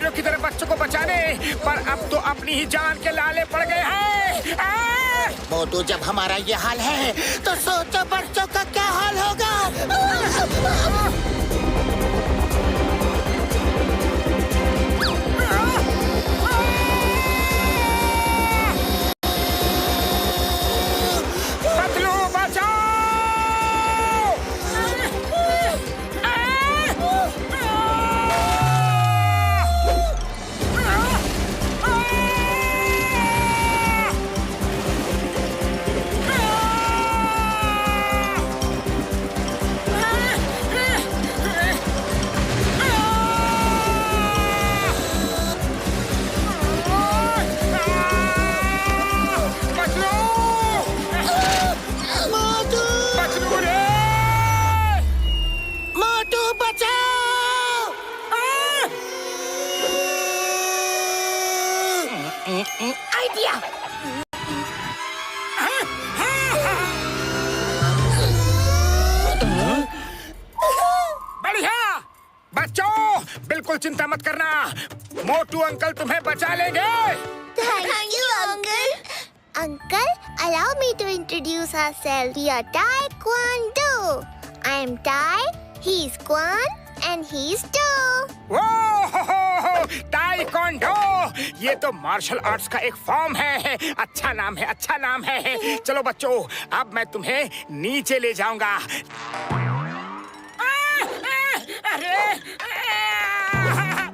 Hero की तरह बच्चों को बचाने, पर अब तो अपनी ही जान के लाले पड़ गए हैं। मोटू, जब हमारा ये हाल है तो सोचो बच्चों का क्या हाल होगा। आइडिया। बढ़िया बच्चों, बिल्कुल चिंता मत करना, मोटू अंकल तुम्हें बचा लेंगे। Thank you, Uncle. Uncle, allow me to introduce ourselves. We are Taekwondo. I am Tai, he's Kwan, and he's Do. Taekwondo, ये तो मार्शल आर्ट्स का एक फॉर्म है। अच्छा नाम है, अच्छा नाम है। चलो बच्चों, अब मैं तुम्हें नीचे ले जाऊंगा।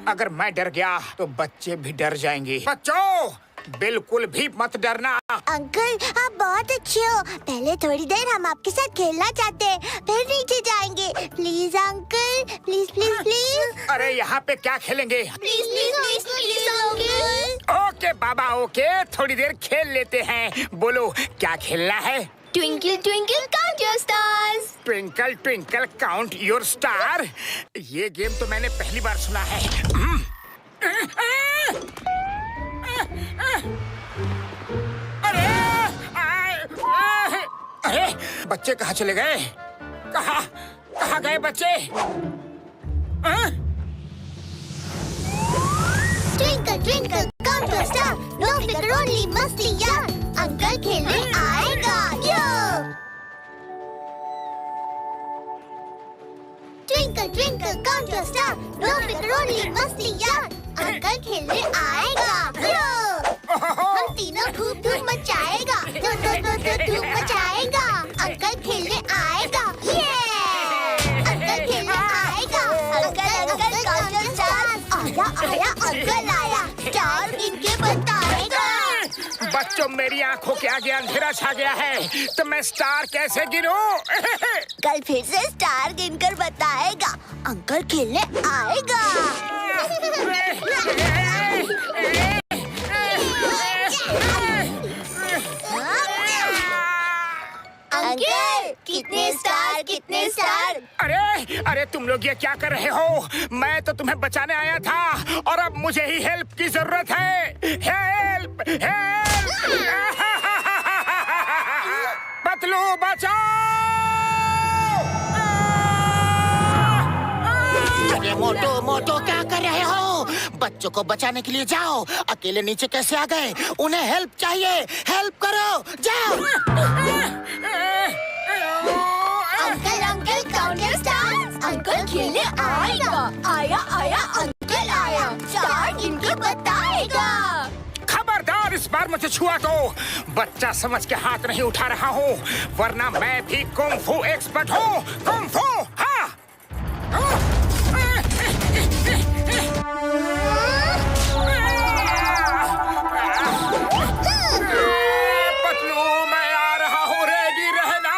अगर मैं डर गया तो बच्चे भी डर जाएंगे। बच्चों, बिल्कुल भी मत डरना। अंकल, आप बहुत अच्छे हो। पहले थोड़ी देर हम आपके साथ खेलना चाहते हैं, फिर नीचे जाएंगे। Please uncle, please please please. अरे यहाँ पे क्या खेलेंगे? Please please please please uncle. Okay Baba, okay, थोड़ी देर खेल लेते हैं। बोलो क्या खेलना है? Twinkle twinkle count your stars. Twinkle twinkle count your star. ये गेम तो मैंने पहली बार सुना है। अरे बच्चे कहाँ चले गए? कहाँ गए बच्चे? Twinkle twinkle count your star. No फिक्र only मस्ती यार। अंकल खेलने आएगा। यो। Twinkle twinkle count your star. No फिक्र only मस्ती यार। अंकल खेलने आएगा। यो। हम तीनों खूब धूम मचाएगा। दो धूम मचाएगा। अंकल खेलने आएगा। ये। अंकल खेलने आएगा। Uncle count your stars. आया अंकल आया। स्टार गिनके बताएगा। बच्चों, मेरी आंखों के आगे अंधेरा छा गया है, तो मैं स्टार कैसे गिनूं? कल फिर से स्टार गिनकर बताएगा। अंकल खेलने आएगा। अंकल, कितने स्टार, कितने स्टार? अरे तुम लोग ये क्या कर रहे हो? मैं तो तुम्हें बचाने आया था और अब मुझे ही हेल्प की जरूरत है। Help help. पतलू बचाओ। अरे मोटू, मोटू क्या कर रहे हो? बच्चों को बचाने के लिए जाओ। अकेले नीचे कैसे आ गए? उन्हें हेल्प चाहिए, हेल्प करो, जाओ। Uncle uncle count your stars. Uncle खेलने आएगा। आया आया अंकल आया। स्टार गिनके बताएगा। खबरदार, इस बार मुझे छुआ तो बच्चा समझ के हाथ नहीं उठा रहा हूँ, वरना मैं भी कुंग-फू एक्सपर्ट हूँ। कुंग-फू, हाँ। पतलू, मैं आ रहा हूँ, रेडी रहना।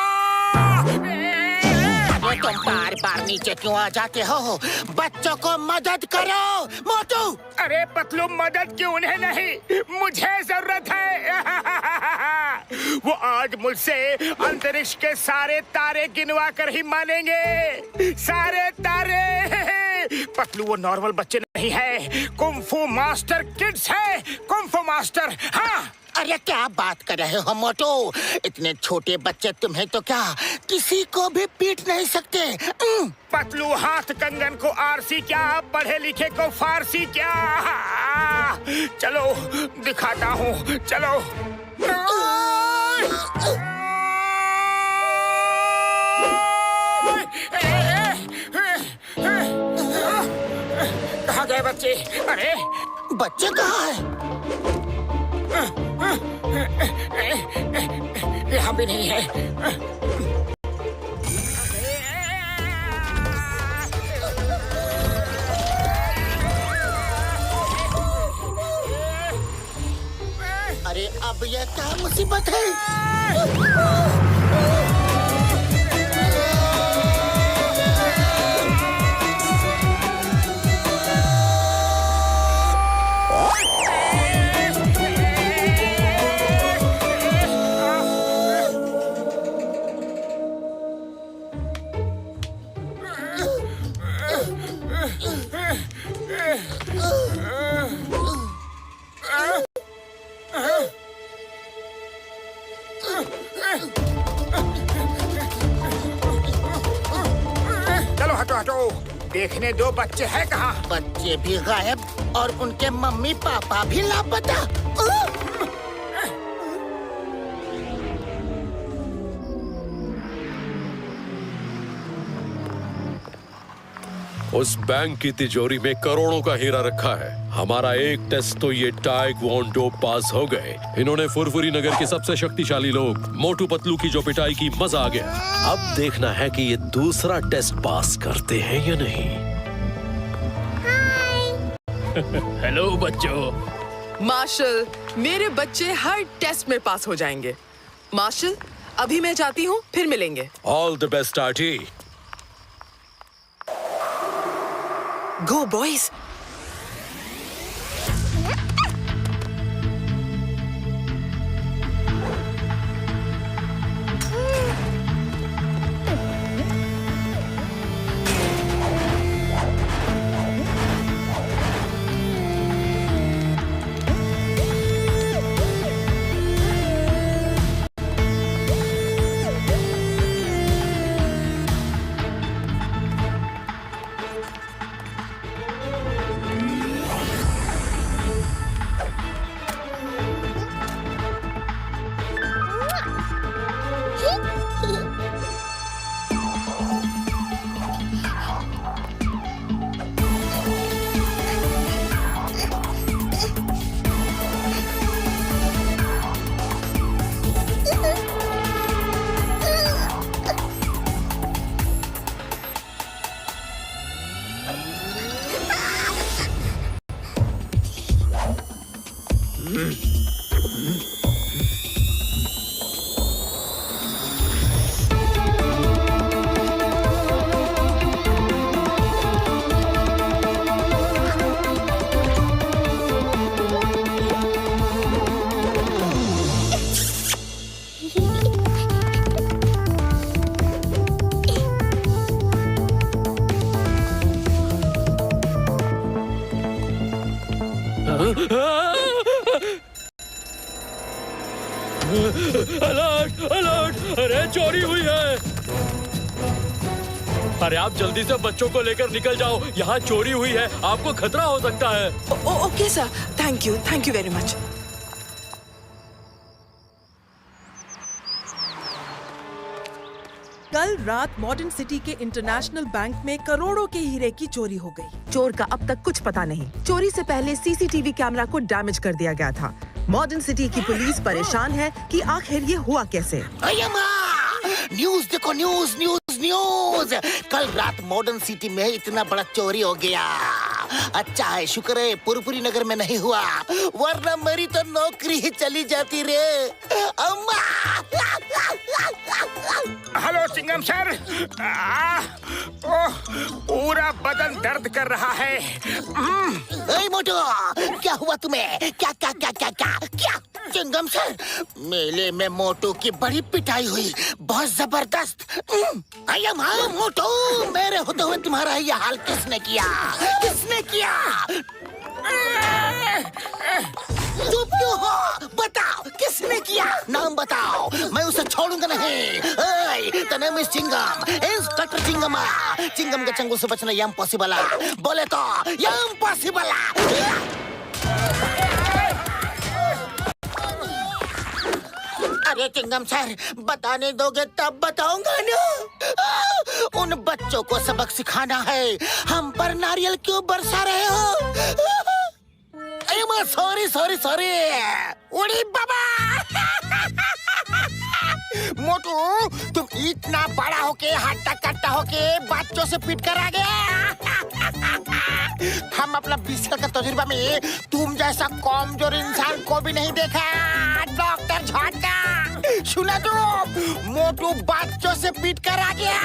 तुम बार बार नीचे क्यों आ जाते हो? बच्चों को मदद करो मोटू। अरे पतलू, मदद की उन्हें नहीं, मुझे जरूरत है। वो आज मुझसे अंतरिक्ष के सारे तारे गिनवा कर ही मानेंगे। सारे तारे। पतलू, वो नॉर्मल बच्चे नहीं है, कुंग-फू मास्टर किड्स है। कुंग-फू मास्टर, हाँ। अरे क्या बात कर रहे हो मोटू? इतने छोटे बच्चे तुम्हें तो क्या किसी को भी पीट नहीं सकते। पतलू हाथ कंगन को आरसी क्या, पढ़े लिखे को फारसी क्या। चलो दिखाता हूँ, चलो। कहाँ गए बच्चे? अरे बच्चे कहाँ हैं? यहाँ भी नहीं है। अरे अब यह क्या मुसीबत है? चलो हटो हटो, देखने दो बच्चे हैं कहाँ। बच्चे भी गायब और उनके मम्मी पापा भी लापता। उस बैंक की तिजोरी में करोड़ों का हीरा रखा है। हमारा एक टेस्ट तो ये टाइक्वांडो पास हो गए। इन्होंने फुरफुरी नगर के सबसे शक्तिशाली लोग मोटू पतलू की जो पिटाई की, मजा आ गया। अब देखना है कि ये दूसरा टेस्ट पास करते हैं या नहीं। हेलो बच्चों। मार्शल, मेरे बच्चे हर टेस्ट में पास हो जाएंगे। मार्शल, अभी मैं जाती हूँ, फिर मिलेंगे। All the best Aarti. Go boys. Alert alert, अरे चोरी हुई है। अरे आप जल्दी से बच्चों को लेकर निकल जाओ, यहाँ चोरी हुई है, आपको खतरा हो सकता है। Okay sir, thank you very much. कल रात मॉडर्न सिटी के इंटरनेशनल बैंक में करोड़ों के हीरे की चोरी हो गई। चोर का अब तक कुछ पता नहीं। चोरी से पहले सीसीटीवी कैमरा को डैमेज कर दिया गया था। मॉडर्न सिटी की पुलिस परेशान है कि आखिर ये हुआ कैसे। न्यूज़ देखो, न्यूज़ न्यूज़ न्यूज़। कल रात मॉडर्न सिटी में इतना बड़ा चोरी हो गया। अच्छा है, शुक्र है पुरपुरी नगर में नहीं हुआ, वरना मेरी तो नौकरी ही चली जाती रे। अम्मा। Hello Chingam sir. ओह, पूरा बदन दर्द कर रहा है। ए मोटू, क्या हुआ तुम्हें? क्या क्या क्या क्या क्या क्या? चिंगम सर, मेले में मोटू की बड़ी पिटाई हुई, बहुत जबरदस्त। हाँ मोटू, मेरे होते हुए तुम्हारा ये हाल किसने किया? किसने किया? चुप क्यों हो? बताओ किसने किया? नाम बताओ, मैं उसे छोड़ूंगा नहीं। The name is Chingam, inspector Chingam. Chingam के चंगुल से बचना इम्पॉसिबल है। बोले तो इम्पॉसिबल है। अरे चिंगम सर, बताने दोगे तब बताऊंगा ना। उन बच्चों को सबक सिखाना है। हम पर नारियल क्यों बरसा रहे हो? Sorry sorry sorry. उड़ी बाबा। मोटू, तुम इतना बड़ा होके हट्टा कट्टा होके बच्चों से पीट कर आ गया। हम अपना 20 साल का तजुर्बा में तुम जैसा कमजोर इंसान को भी नहीं देखा। डॉक्टर झटका सुना तो, मोटू बच्चों से पीट कर आ गया।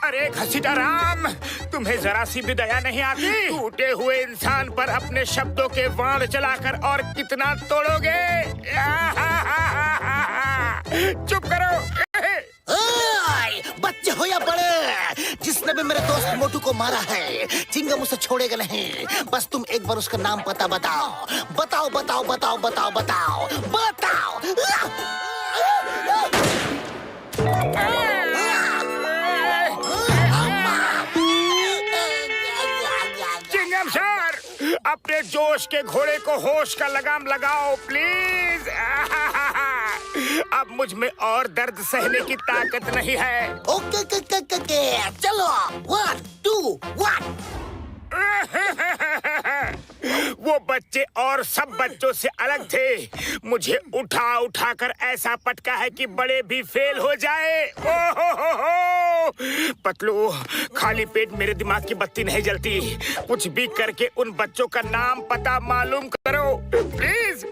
अरे घसीटाराम, तुम्हें जरा सी भी दया नहीं आती? टूटे हुए इंसान पर अपने शब्दों के वाण चलाकर और कितना तोड़ोगे? चुप करो। बच्चे हो या बड़े, जिसने भी मेरे दोस्त मोटू को मारा है, चिंगम उसे छोड़ेगा नहीं। बस तुम एक बार उसका नाम पता बताओ। बताओ बताओ बताओ बताओ बताओ बताओ। चिंगम सर, अपने जोश के घोड़े को होश का लगाम लगाओ प्लीज। अब मुझ में और दर्द सहने की ताकत नहीं है। ओके चलो 1 2 1। वो बच्चे और सब बच्चों से अलग थे। मुझे उठा उठा कर ऐसा पटका है कि बड़े भी फेल हो जाए। हो। पतलू, खाली पेट मेरे दिमाग की बत्ती नहीं जलती। कुछ भी करके उन बच्चों का नाम पता मालूम करो प्लीज।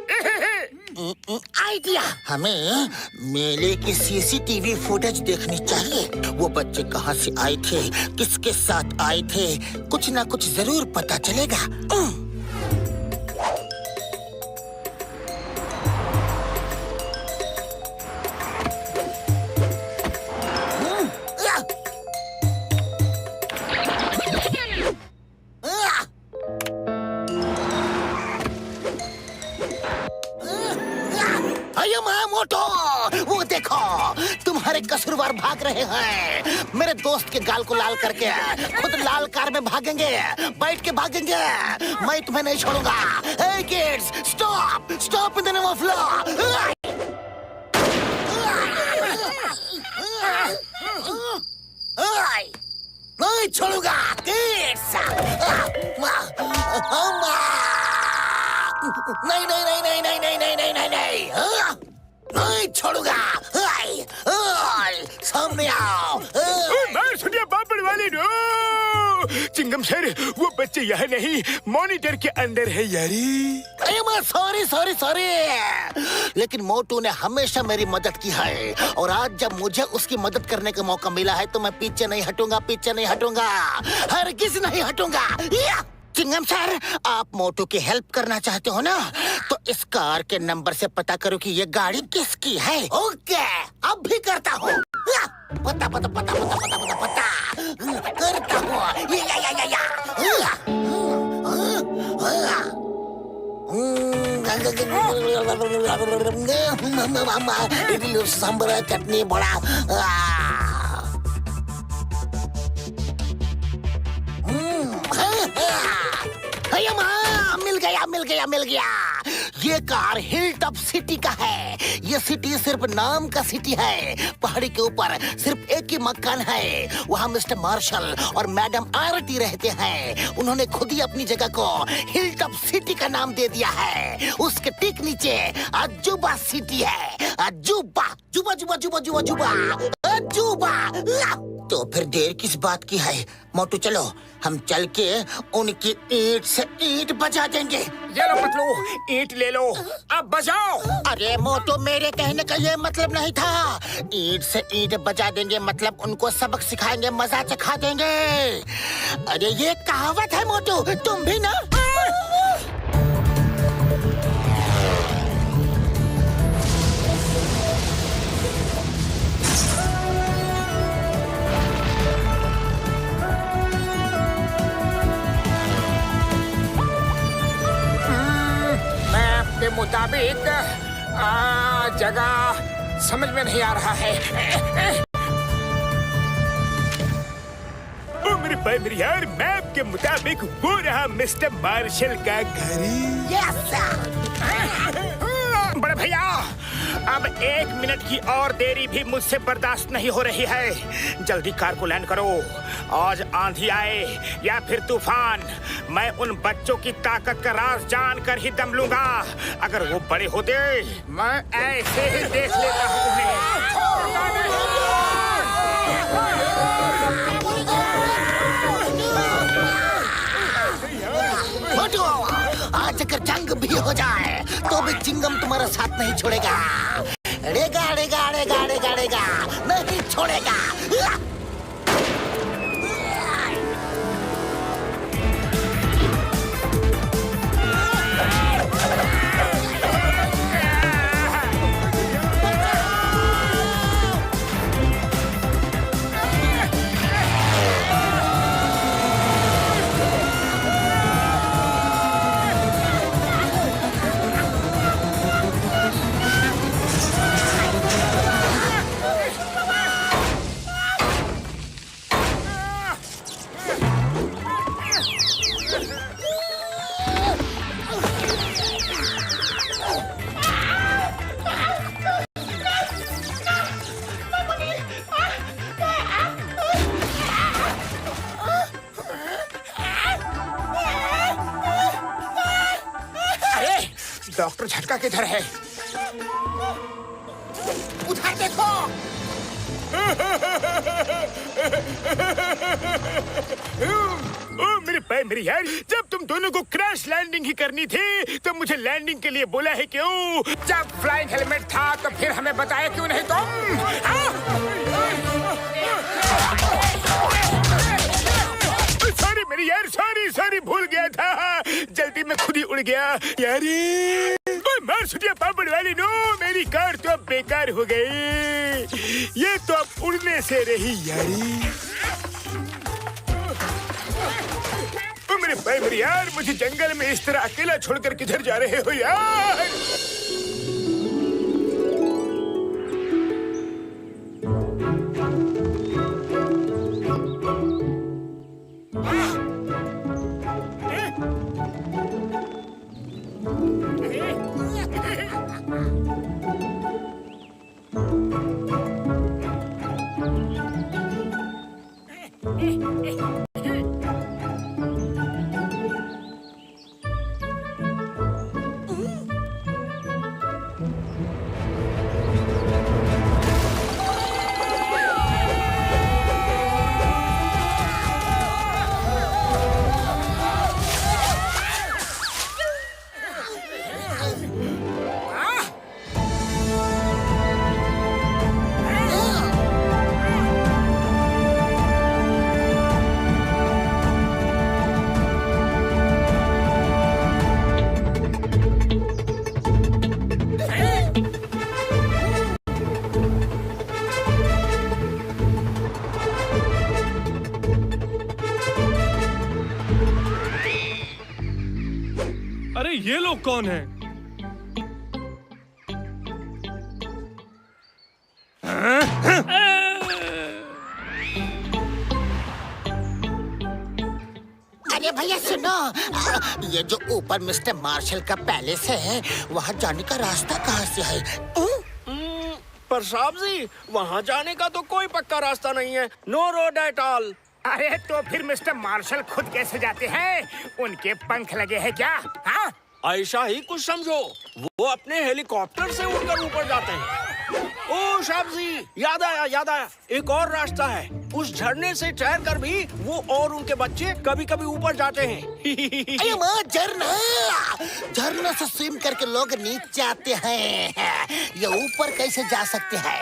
आइडिया, हमें मेले की सीसीटीवी फुटेज देखनी चाहिए। वो बच्चे कहाँ से आए थे, किसके साथ आए थे, कुछ ना कुछ जरूर पता चलेगा। वो देखो, तुम्हारे कसूरवार भाग रहे हैं। मेरे दोस्त के गाल को लाल करके खुद लाल कार में भागेंगे, बैठ के भागेंगे। मैं तुम्हें नहीं छोड़ूंगा। Hey kids, stop! Stop in the name of law! नहीं छोड़ूंगा kids! नहीं नहीं नहीं नहीं नहीं नहीं नहीं नहीं नहीं नहीं नहीं छोड़ूंगा। सामने आओ। मार सुनिए बापड़ वाली नो। चिंगम सर, वो बच्चे यहाँ नहीं, मॉनिटर के अंदर है यारी। सॉरी सॉरी सॉरी, लेकिन मोटू ने हमेशा मेरी मदद की है, और आज जब मुझे उसकी मदद करने का मौका मिला है तो मैं पीछे नहीं हटूंगा, पीछे नहीं हटूंगा, हरगिज नहीं हटूंगा। चिंगम सर, आप मोटू की हेल्प करना चाहते हो ना, तो इस कार के नंबर से पता करो कि ये गाड़ी किसकी है। ओके, अब भी करता हूँ। पता पता पता पता पता पता पता करता हूँ। सांबर चटनी बड़ा। मिल गया। ये कार हिल टॉप सिटी का है। ये सिटी सिर्फ नाम का सिटी है। पहाड़ी के ऊपर सिर्फ एक ही मकान है। वहाँ मिस्टर मार्शल और मैडम आरती रहते हैं। उन्होंने खुद ही अपनी जगह को हिल टॉप सिटी का नाम दे दिया है। उसके ठीक नीचे अजूबा सिटी है। अजूबा, जुबा जुबा जुबा जुबा जुबा अजूबा। तो फिर देर किस बात की है? मोटू चलो, हम चल के उनकी ईंट से ईंट बजा देंगे। ये लो पतलू, ईंट ले लो, अब बजाओ। अरे मोटू, मेरे कहने का ये मतलब नहीं था। ईंट से ईंट बजा देंगे मतलब उनको सबक सिखाएंगे, मजा चखा देंगे। अरे ये कहावत है मोटू, तुम भी ना। एक जगह समझ में नहीं आ रहा है। ओ मेरे भाई मेरे यार, मैप के मुताबिक वो रहा मिस्टर मार्शल का घर। Yes sir. बड़े भैया, अब 1 मिनट की और देरी भी मुझसे बर्दाश्त नहीं हो रही है। जल्दी कार को लैंड करो। आज आंधी आए या फिर तूफान, मैं उन बच्चों की ताकत का राज जानकर ही दम लूंगा। अगर वो बड़े होते, मैं ऐसे ही देख लेता हूँ उन्हें। मोटू, आज अगर जंग भी हो जाए तो भी चिंगम तुम्हारा साथ नहीं छोड़ेगा। अड़ेगा अड़ेगा अड़ेगा अड़ेगा अड़ेगा नहीं छोड़ेगा। डॉक्टर झटका किधर है? उधर देखो। ओ मेरे भाई मेरे यार, जब तुम दोनों को क्रैश लैंडिंग ही करनी थी तो मुझे लैंडिंग के लिए बोला है क्यों? जब फ्लाइंग हेलमेट था तो फिर हमें बताया क्यों नहीं तुम? सॉरी मेरी यार, सॉरी भूल गया था। जल्दी में खुद ही उड़ गया यारी। मार सुटिया पापड़ वाली, नो मेरी कार तो अब बेकार हो गई। ये तो अब उड़ने से रही यारी। मेरे भाई मेरे यार, मुझे जंगल में इस तरह अकेला छोड़कर किधर जा रहे हो यार? अरे ये लोग कौन हैं? अरे भैया सुनो, ये जो ऊपर मिस्टर मार्शल का पैलेस है, वहाँ जाने का रास्ता कहाँ से है? पर साहब जी, वहाँ जाने का तो कोई पक्का रास्ता नहीं है। No road at all. अरे तो फिर मिस्टर मार्शल खुद कैसे जाते हैं? उनके पंख लगे हैं क्या? हाँ? ऐसा ही कुछ समझो। वो अपने हेलीकॉप्टर से उड़कर ऊपर जाते हैं। ओ साहब जी, याद आया, एक और रास्ता है। उस झरने से तैर कर भी वो और उनके बच्चे कभी-कभी ऊपर जाते हैं। अरे माँ, झरना से स्विम करके लोग नीचे आते हैं। ये ऊपर कैसे जा सकते हैं?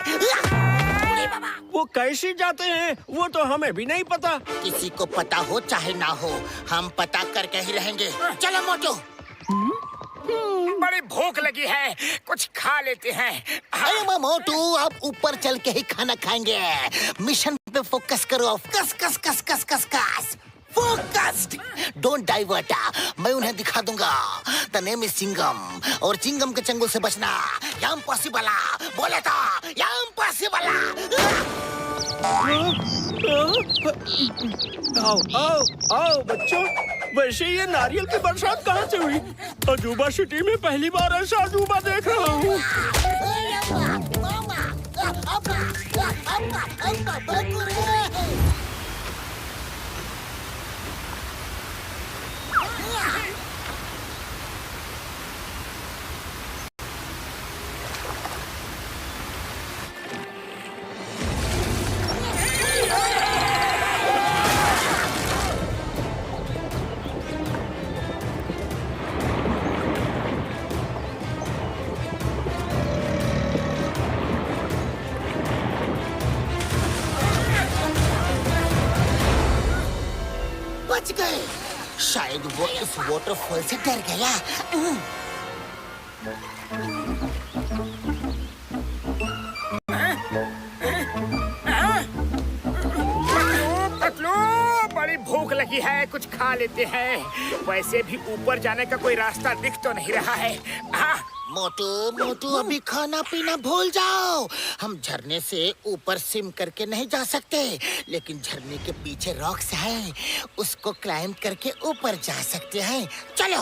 वो कैसे जाते हैं वो तो हमें भी नहीं पता। किसी को पता हो चाहे ना हो, हम पता करके ही रहेंगे। चलो मोटू। बड़ी भूख लगी है, कुछ खा लेते हैं। अरे माँ मोटू, आप ऊपर चल के ही खाना खाएंगे। मिशन पे फोकस करो। कस कस कस कस कस कस। Focused, don't divert. मैं उन्हें दिखा दूंगा। द नेम इज चिंगम और चिंगम के चंगुल से बचना या इम्पॉसिबल। बोले तो या इम्पॉसिबल। आओ आओ आओ बच्चों, वैसे ये नारियल की बरसात कहाँ से हुई? अजूबा सिटी में पहली बार ऐसा अजूबा देख रहा हूँ। बच गए। शायद वो इस वाटरफॉल से डर गया। पतलू, बड़ी भूख लगी है, कुछ खा लेते हैं। वैसे भी ऊपर जाने का कोई रास्ता दिख तो नहीं रहा है। मोटू मोटू, अभी खाना पीना भूल जाओ। हम झरने से ऊपर स्विम करके नहीं जा सकते, लेकिन झरने के पीछे रॉक्स हैं, उसको क्लाइंब करके ऊपर जा सकते हैं। चलो।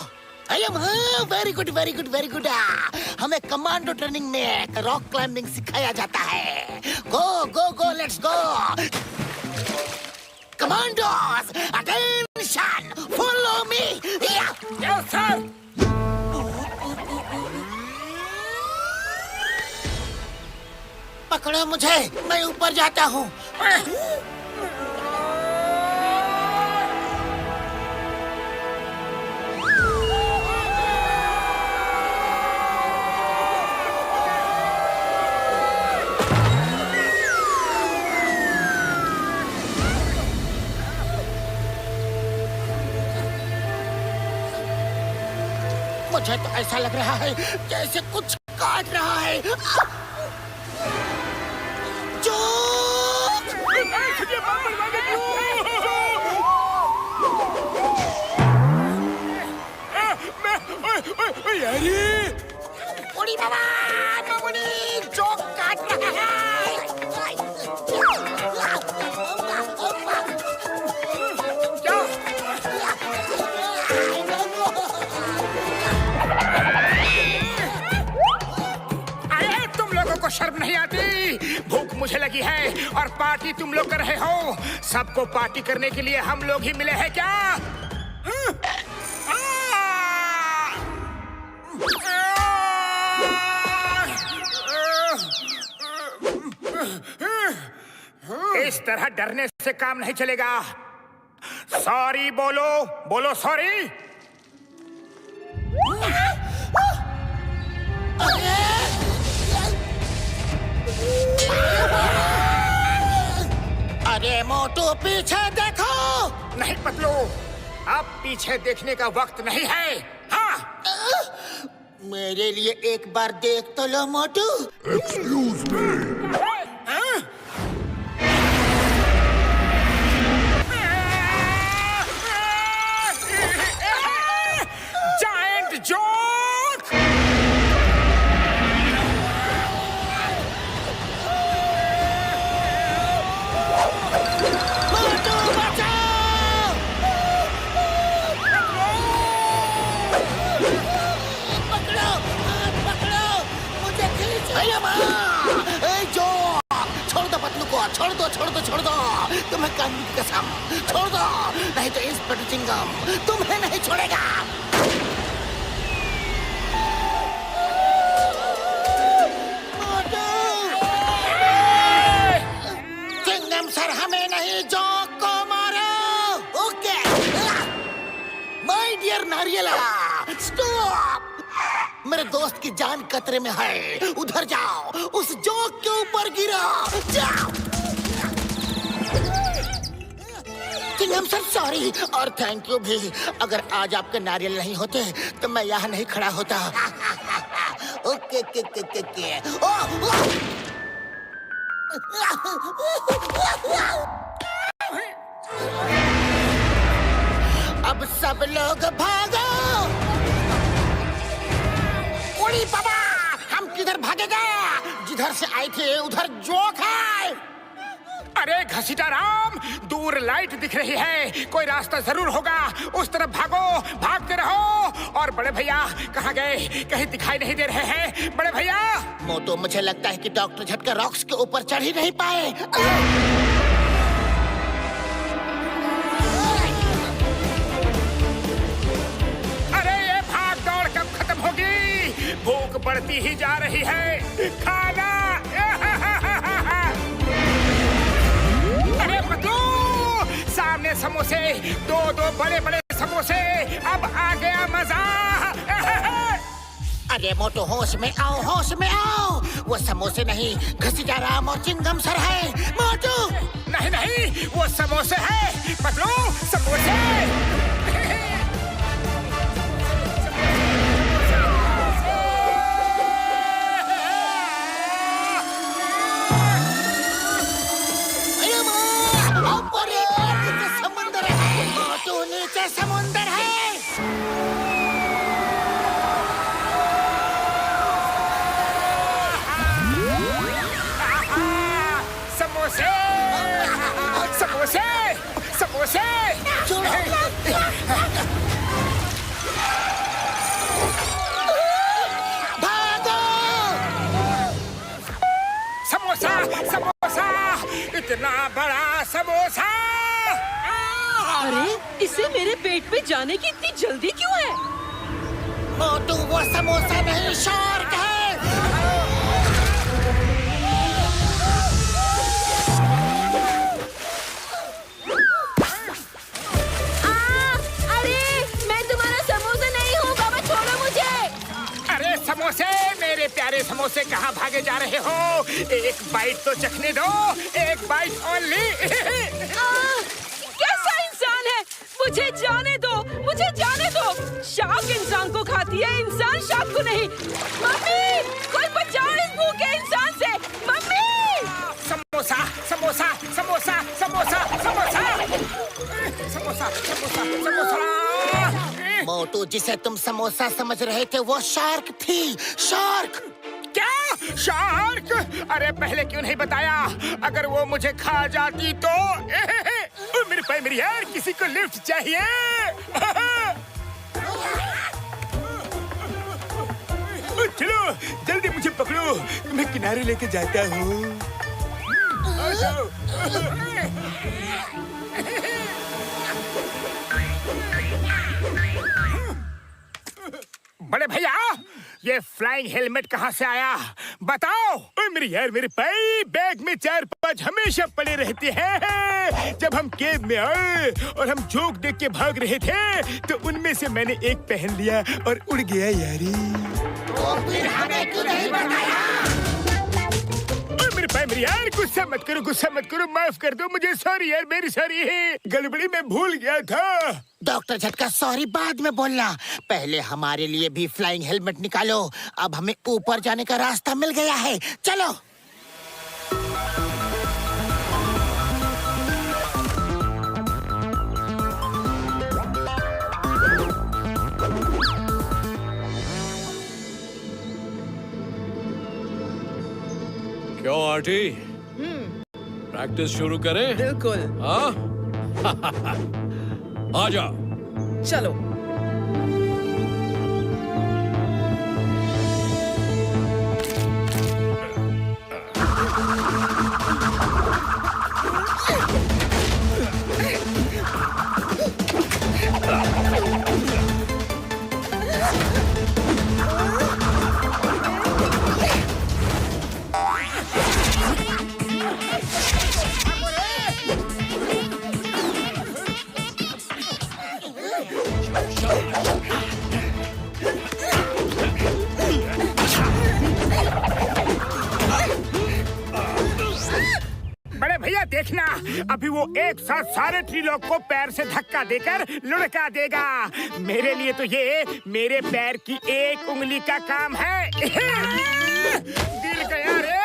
Very good very good very good. हमें कमांडो ट्रेनिंग में रॉक क्लाइंबिंग सिखाया जाता है। Go go go, let's go. Commandos, attention, follow me. Yes sir. पकड़ो मुझे, मैं ऊपर जाता हूँ। मुझे तो ऐसा लग रहा है जैसे कुछ काट रहा है। उड़ी बाबा, मामुनी, जोक काट रहा है। अरे तुम लोगों को शर्म नहीं आती? भूख मुझे लगी है और पार्टी तुम लोग कर रहे हो। सबको पार्टी करने के लिए हम लोग ही मिले हैं क्या? इस तरह डरने से काम नहीं चलेगा। सॉरी बोलो, बोलो सॉरी। अरे मोटू, पीछे देखो। नहीं पतलू, अब पीछे देखने का वक्त नहीं है। हाँ, मेरे लिए एक बार देख तो लो Motu. Excuse me. Giant joke. Motu बचाओ। पकड़ो, पकड़ो, मुझे खींचो। छोड़ दो पतलू को, छोड़ दो छोड़ दो छोड़ दो। तुम्हें कानून की कसम, छोड़ दो, नहीं तो इंस्पेक्टर चिंगम तुम्हें नहीं छोड़ेगा। चिंगम सर, हमें नहीं, जोक को मारो। ओके। माय डियर नारियला, स्टॉप। मेरे दोस्त की जान खतरे में है। उधर जाओ, उस जोक के ऊपर गिरो। जाओ। चिंगम सर सॉरी, और थैंक यू भी। अगर आज आपके नारियल नहीं होते तो मैं यहाँ नहीं खड़ा होता। ओके के के के। अब सब लोग भागो! उड़ी बाबा, हम किधर भागेगा? जिधर से आए थे उधर जोक है। अरे घसीटा राम, दूर लाइट दिख रही है, कोई रास्ता जरूर होगा, उस तरफ भागो, भागते रहो। और बड़े भैया कहाँ गए? कहीं दिखाई नहीं दे रहे हैं बड़े भैया। मोटू, मुझे लगता है कि डॉक्टर झटका रॉक्स के ऊपर चढ़ ही नहीं पाए। अरे ये भाग दौड़ कब खत्म होगी? भूख बढ़ती ही जा रही है, खाना। अरे पतलू, सामने समोसे, दो बड़े बड़े समोसे, अब आ गया मजा। अरे मोटू, होश में आओ, होश में आओ। वो समोसे नहीं, घसीटा राम और चिंगम सर है। मोटू, नहीं नहीं, वो समोसे है पतलू, समोसे। समुंदर है मोटू, नीचे समुंदर है। समोसे, समोसे, समोसे। भागो! समोसा, समोसा, इतना बड़ा समोसा। अरे, इसे मेरे पेट में जाने की इतनी जल्दी क्यों है? मोटू, वो समोसा नहीं, शार्क है। अरे, मैं तुम्हारा समोसा नहीं हूँ, बाबा छोड़ो मुझे। अरे समोसे, मेरे प्यारे समोसे, कहाँ भागे जा रहे हो? एक बाइट तो चखने दो, एक बाइट ओनली। कैसा इंसान है? मुझे जाने दो, मुझे जाने दो। शार्क इंसान को खाती है, इंसान शार्क को नहीं। मम्मी, कोई बचाओ इस भूखे इंसान से। मम्मी! समोसा, समोसा, समोसा, समोसा, समोसा, समोसा, समोसा, समोसा। मोटू, जिसे तुम समोसा समझ रहे थे वो शार्क थी, शार्क। क्या? शार्क? अरे पहले क्यों नहीं बताया? अगर वो मुझे खा जाती तो। मेरे भाई, मेरी यार, किसी को लिफ्ट चाहिए। चलो जल्दी मुझे पकड़ो, मैं किनारे लेके जाता हूँ। बड़े भैया, ये फ्लाइंग हेलमेट कहाँ से आया? बताओ। मेरी यार, मेरे भाई, बैग में 4-5 हमेशा पड़े रहते हैं। जब हम केव में आए और हम जोक देख के भाग रहे थे तो उनमें से मैंने एक पहन लिया और उड़ गया यारी। तो फिर हमें क्यों नहीं बताया? मेरे भाई, मेरी यार, गुस्सा मत करो, गुस्सा मत करो, माफ कर दो मुझे। सॉरी यार, मेरी सॉरी है, गड़बड़ी में भूल गया था। डॉक्टर झटका, सॉरी बाद में बोलना। पहले हमारे लिए भी फ्लाइंग हेलमेट निकालो। अब हमें ऊपर जाने का रास्ता मिल गया है, चलो। क्यों आंटी? प्रैक्टिस शुरू करें? बिल्कुल। हाँ? आजा। चलो। बड़े भैया देखना, अभी वो एक साथ सारे ट्रीलॉक को पैर से धक्का देकर लुढ़का देगा। मेरे लिए तो ये मेरे पैर की एक उंगली का काम है। दिल गया रे।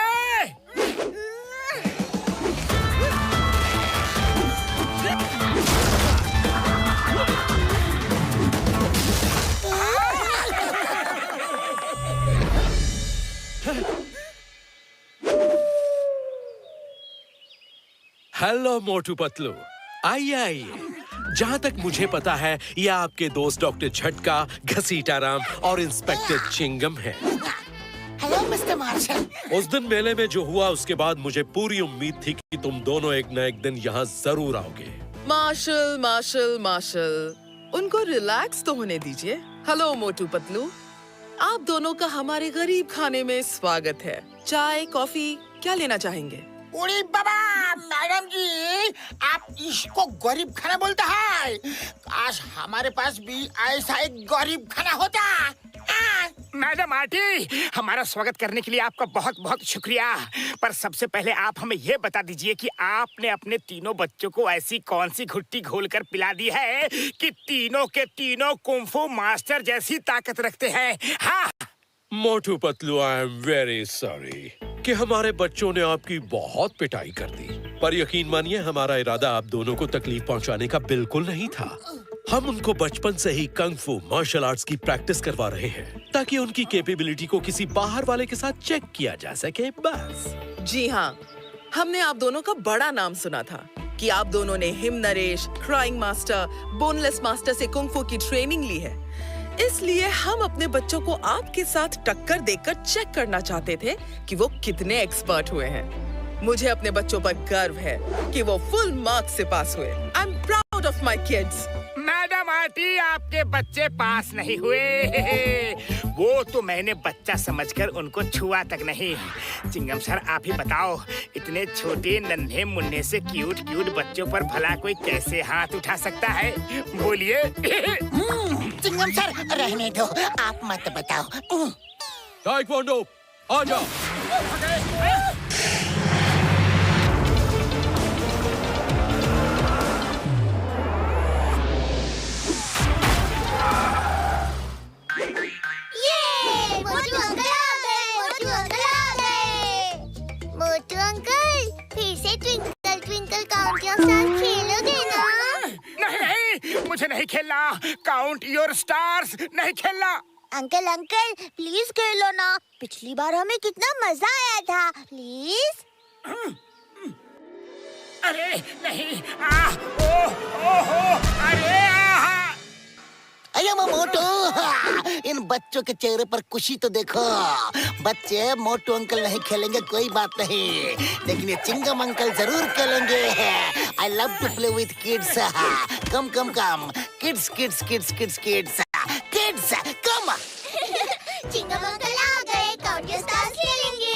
हेलो मोटू पतलू, आइए आइए। जहाँ तक मुझे पता है ये आपके दोस्त डॉक्टर झटका, घसीटा राम और इंस्पेक्टर चिंगम है। Hello mister Marshal. उस दिन मेले में जो हुआ उसके बाद मुझे पूरी उम्मीद थी कि तुम दोनों एक न एक दिन यहाँ जरूर आओगे। मार्शल मार्शल मार्शल, उनको रिलैक्स तो होने दीजिए। हेलो मोटू पतलू, आप दोनों का हमारे गरीब खाने में स्वागत है। चाय कॉफी क्या लेना चाहेंगे? उड़ी बाबा, मैडम जी आप इसको गरीब खाना बोलता है? काश हमारे पास भी ऐसा एक गरीब खाना होता। मैडम आंटी, हमारा स्वागत करने के लिए आपका बहुत बहुत शुक्रिया। पर सबसे पहले आप हमें ये बता दीजिए कि आपने अपने तीनों बच्चों को ऐसी कौन सी घुट्टी घोलकर पिला दी है कि तीनों के तीनों कुंफू मास्टर जैसी ताकत रखते हैं। हाँ Motu Patlu, I am very sorry कि हमारे बच्चों ने आपकी बहुत पिटाई कर दी। पर यकीन मानिए हमारा इरादा आप दोनों को तकलीफ पहुंचाने का बिल्कुल नहीं था। हम उनको बचपन से ही कंग फू मार्शल आर्ट्स की प्रैक्टिस करवा रहे हैं ताकि उनकी कैपेबिलिटी को किसी बाहर वाले के साथ चेक किया जा सके, बस। जी हाँ, हमने आप दोनों का बड़ा नाम सुना था कि आप दोनों ने him Naresh, crying master, boneless master से कुंग फू की ट्रेनिंग ली है। इसलिए हम अपने बच्चों को आपके साथ टक्कर देकर चेक करना चाहते थे कि वो कितने एक्सपर्ट हुए हैं। मुझे अपने बच्चों पर गर्व है कि वो फुल मार्क्स से पास हुए। I am proud of my kids. Madam aunty, आपके बच्चे पास नहीं हुए। वो तो मैंने बच्चा समझकर उनको छुआ तक नहीं। चिंगम सर, आप ही बताओ, इतने छोटे नन्हे मुन्ने से क्यूट क्यूट बच्चों पर भला कोई कैसे हाथ उठा सकता है? बोलिए। चिंगम सर, रहने दो, आप मत बताओ। ताइक्वांडो, आ जाओ। मोटू अंकल आ गए। मोटू अंकल आ गए। मोटू अंकल, फिर से twinkle twinkle count your stars खेलोगे ना? नहीं नहीं, मुझे नहीं खेलना। काउंट योर स्टार्स नहीं खेलना। अंकल अंकल प्लीज खेलो ना। पिछली बार हमें कितना मजा आया था। प्लीज। अरे नहीं। अरे अरे मोटू, इन बच्चों के चेहरे पर खुशी तो देखो। बच्चे मोटू अंकल नहीं खेलेंगे कोई बात नहीं, लेकिन ये चिंगम अंकल जरूर खेलेंगे। I love to play with kids. Come come come, kids kids kids kids kids kids come. Chingum uncle आ गए। काउंट योर स्टार्स खेलेंगे।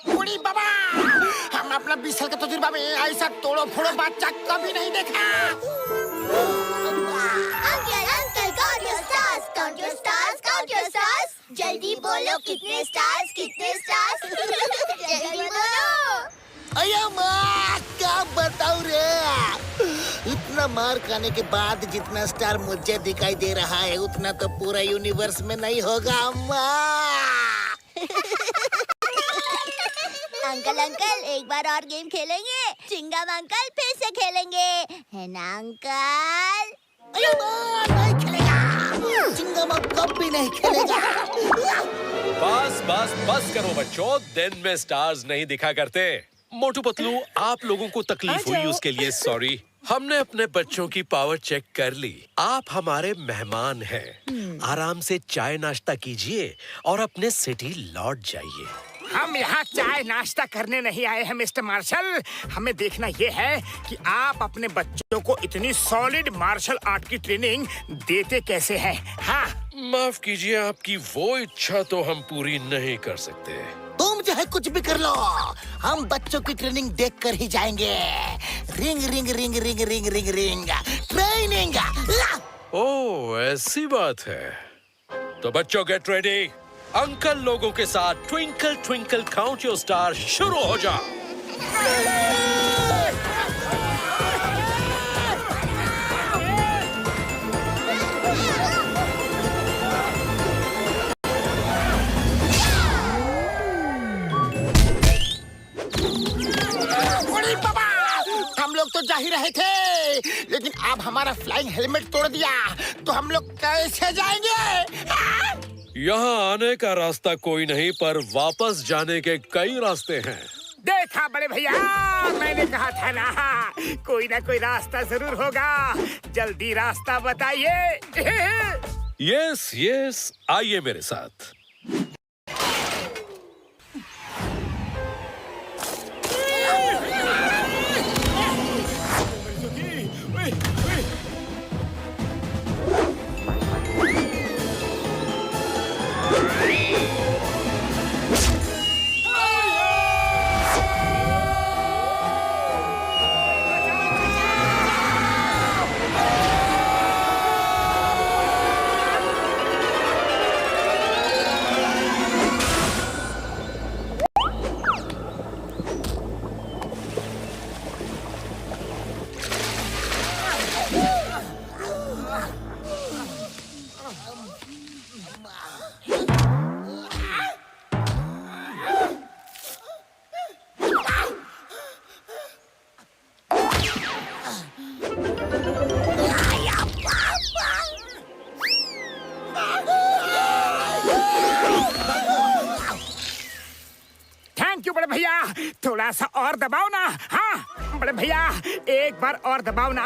बुढ़ी बाबा, हम अपना 20 साल के तजुर्बा में ऐसा तोड़ो फोड़ो बादशाह कभी नहीं देखा। Uncle uncle count your stars. Count your stars. Count your stars. जल्दी बोलो, कितने स्टार्स? कितने स्टार्स? जल्दी बोलो। अया माँ, क्या बताऊं रे। इतना मार खाने के बाद जितना स्टार मुझे दिखाई दे रहा है उतना तो पूरा यूनिवर्स में नहीं होगा माँ। अंकल अंकल एक बार और गेम खेलेंगे। चिंगम अंकल फिर से खेलेंगे, है ना अंकल? अया माँ, नहीं खेलेगा। चिंगम अब कभी नहीं खेलेगा। बस बस बस करो बच्चों, दिन में स्टार्स नहीं दिखा करते। मोटू पतलू, आप लोगों को तकलीफ हुई उसके लिए सॉरी। हमने अपने बच्चों की पावर चेक कर ली। आप हमारे मेहमान हैं। आराम से चाय नाश्ता कीजिए और अपने सिटी लौट जाइए। हम यहाँ चाय नाश्ता करने नहीं आए हैं मिस्टर मार्शल। हमें देखना ये है कि आप अपने बच्चों को इतनी सॉलिड मार्शल आर्ट की ट्रेनिंग देते कैसे हैं। हाँ, माफ कीजिए, आपकी वो इच्छा तो हम पूरी नहीं कर सकते। तुम चाहे कुछ भी कर लो, हम बच्चों की ट्रेनिंग देख कर ही जाएंगे। Ring ring ring ring ring ring ring training. Oh, ऐसी बात है। तो बच्चों गेट रेडी। अंकल लोगों के साथ twinkle twinkle count your star शुरू हो जा। हम लोग तो जा ही रहे थे, लेकिन अब हमारा फ्लाइंग हेलमेट तोड़ दिया, तो हम लोग कैसे जाएंगे? यहाँ आने का रास्ता कोई नहीं, पर वापस जाने के कई रास्ते हैं। देखा बड़े भैया, मैंने कहा था ना, कोई ना कोई रास्ता जरूर होगा। जल्दी रास्ता बताइए। यस यस, आइए मेरे साथ। थैंक यू बड़े भैया, थोड़ा सा और दबाओ ना। हाँ बड़े भैया, एक बार और दबाओ ना।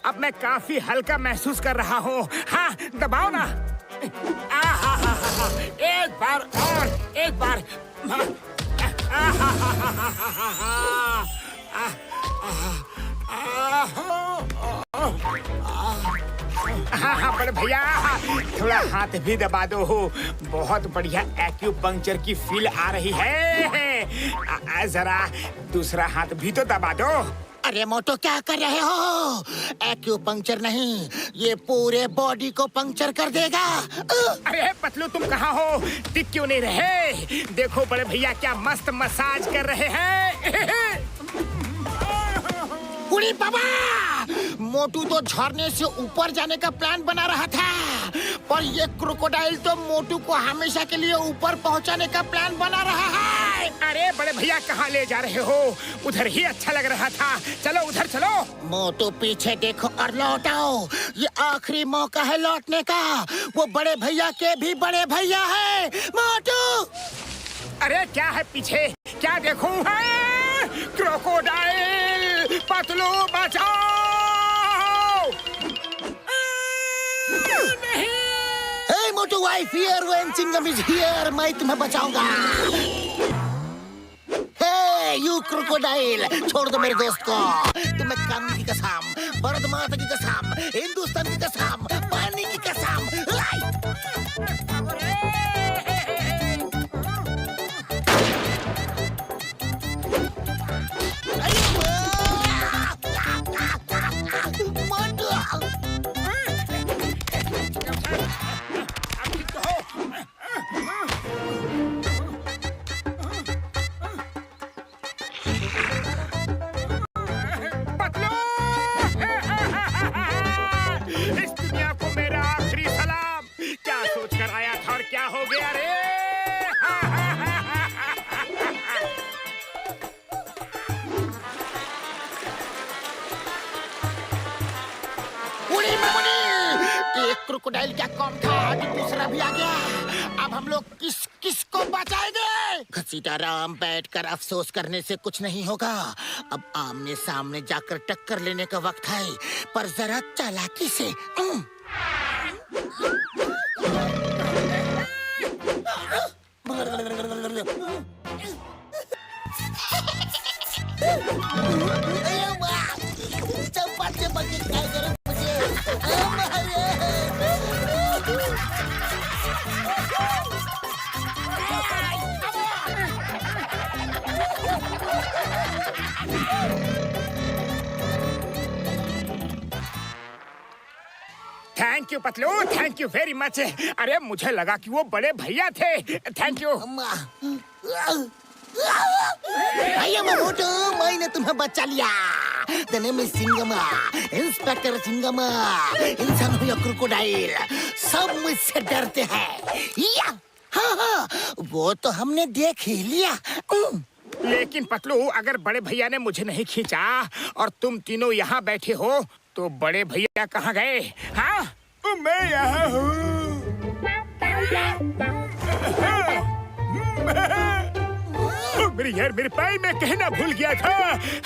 अब मैं काफी हल्का महसूस कर रहा हूँ। हाँ दबाओ ना। एक बार और, एक बार। हाँ बड़े भैया, थोड़ा हाथ भी दबा दो। बहुत बढ़िया एक्यूपंक्चर की फील आ रही है। जरा दूसरा हाथ भी तो दबा दो। अरे मोटो, क्या कर रहे हो? एक्यूपंक्चर नहीं, ये पूरे बॉडी को पंक्चर कर देगा। अरे पतलू, तुम कहाँ हो? टिक क्यों नहीं रहे? देखो बड़े भैया क्या मस्त मसाज कर रहे हैं। उड़ी बाबा, मोटू तो झरने से ऊपर जाने का प्लान बना रहा था, पर ये क्रोकोडाइल तो मोटू को हमेशा के लिए ऊपर पहुंचाने का प्लान बना रहा है। अरे बड़े भैया, कहाँ ले जा रहे हो? उधर ही अच्छा लग रहा था, चलो उधर चलो। मोटू पीछे देखो और लौट आओ, ये आखिरी मौका है लौटने का। वो बड़े भैया के भी बड़े भैया है। मोटू! अरे क्या है पीछे? क्या देखूं? है क्रोकोडाइल! पतलू बचाओ! नहीं! Hey Motu, I fear when Singham is here. मैं तुम्हें बचाऊंगा। Hey you crocodile, छोड़ दो मेरे दोस्त को। तुम्हें कानून की कसम, भारत माता की कसम, हिंदुस्तान की कसम, पानी की कसम। इस दुनिया को मेरा आखिरी सलाम। क्या सोचकर आया था और क्या हो गया रे? उड़ी ममुनी! एक क्रोकोडाइल क्या कम था कि दूसरा भी आ गया। अब हम लोग किस को बचाएंगे? घसीटा राम, बैठकर अफसोस करने से कुछ नहीं होगा। अब आमने सामने जाकर टक्कर लेने का वक्त है, पर जरा चालाकी से। Thank thank you Patlu, thank you very much. अरे मुझे लगा कि वो बड़े भैया थे। Thank you. भैया मोटू, मैंने तुम्हें बचा लिया। The name is Singham, inspector Singham. इंसान हो या क्रोकोडाइल, सब मुझसे डरते हैं। या हाँ, वो तो हमने देख ही लिया। लेकिन पतलू, अगर बड़े भैया ने मुझे नहीं खींचा और तुम तीनों यहाँ बैठे हो तो बड़े भैया कहाँ गए? हाँ, मैं यहाँ हूँ। मेरे यार, मेरे भाई, मैं कहना भूल गया था,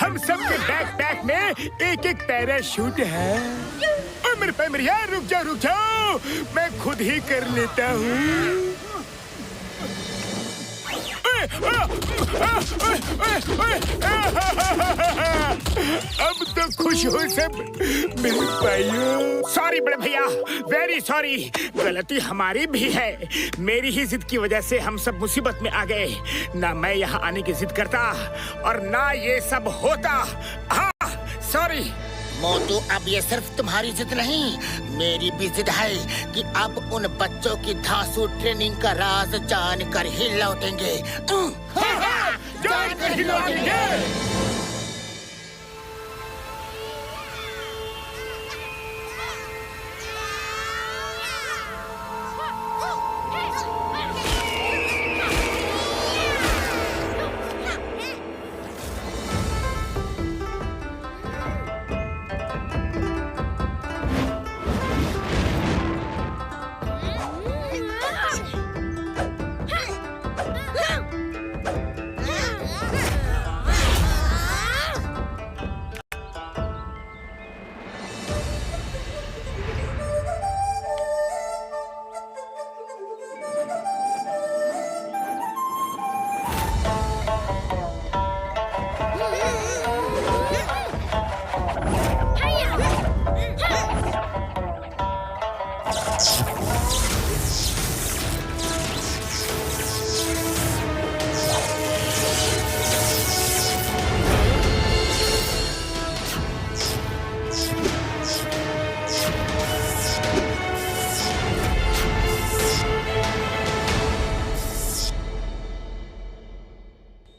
हम सबके बैकपैक में एक एक पैराशूट है। मेरे भाई, मेरे यार, रुक जाओ, मैं खुद ही कर लेता हूँ। अब तो खुश हो सब मेरे भाइयों। सॉरी बड़े भैया, वेरी सॉरी। गलती हमारी भी है। मेरी ही जिद की वजह से हम सब मुसीबत में आ गए। ना मैं यहाँ आने की जिद करता और ना ये सब होता। हाँ, सॉरी। मोटू, अब ये सिर्फ तुम्हारी जिद नहीं, मेरी भी जिद है कि अब उन बच्चों की धांसू ट्रेनिंग का राज जानकर ही लौटेंगे। जानकर ही लौटेंगे।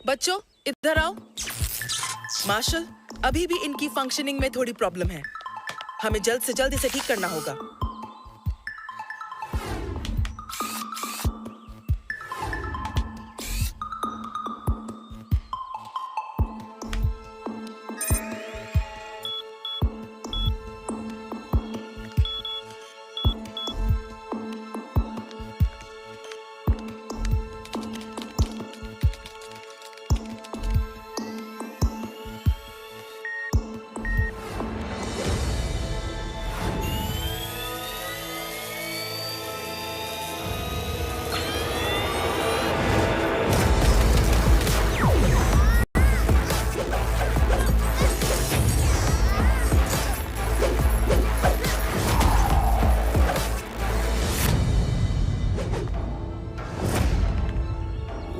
बच्चों, इधर आओ। मार्शल, अभी भी इनकी फंक्शनिंग में थोड़ी प्रॉब्लम है। हमें जल्द से जल्द इसे ठीक करना होगा।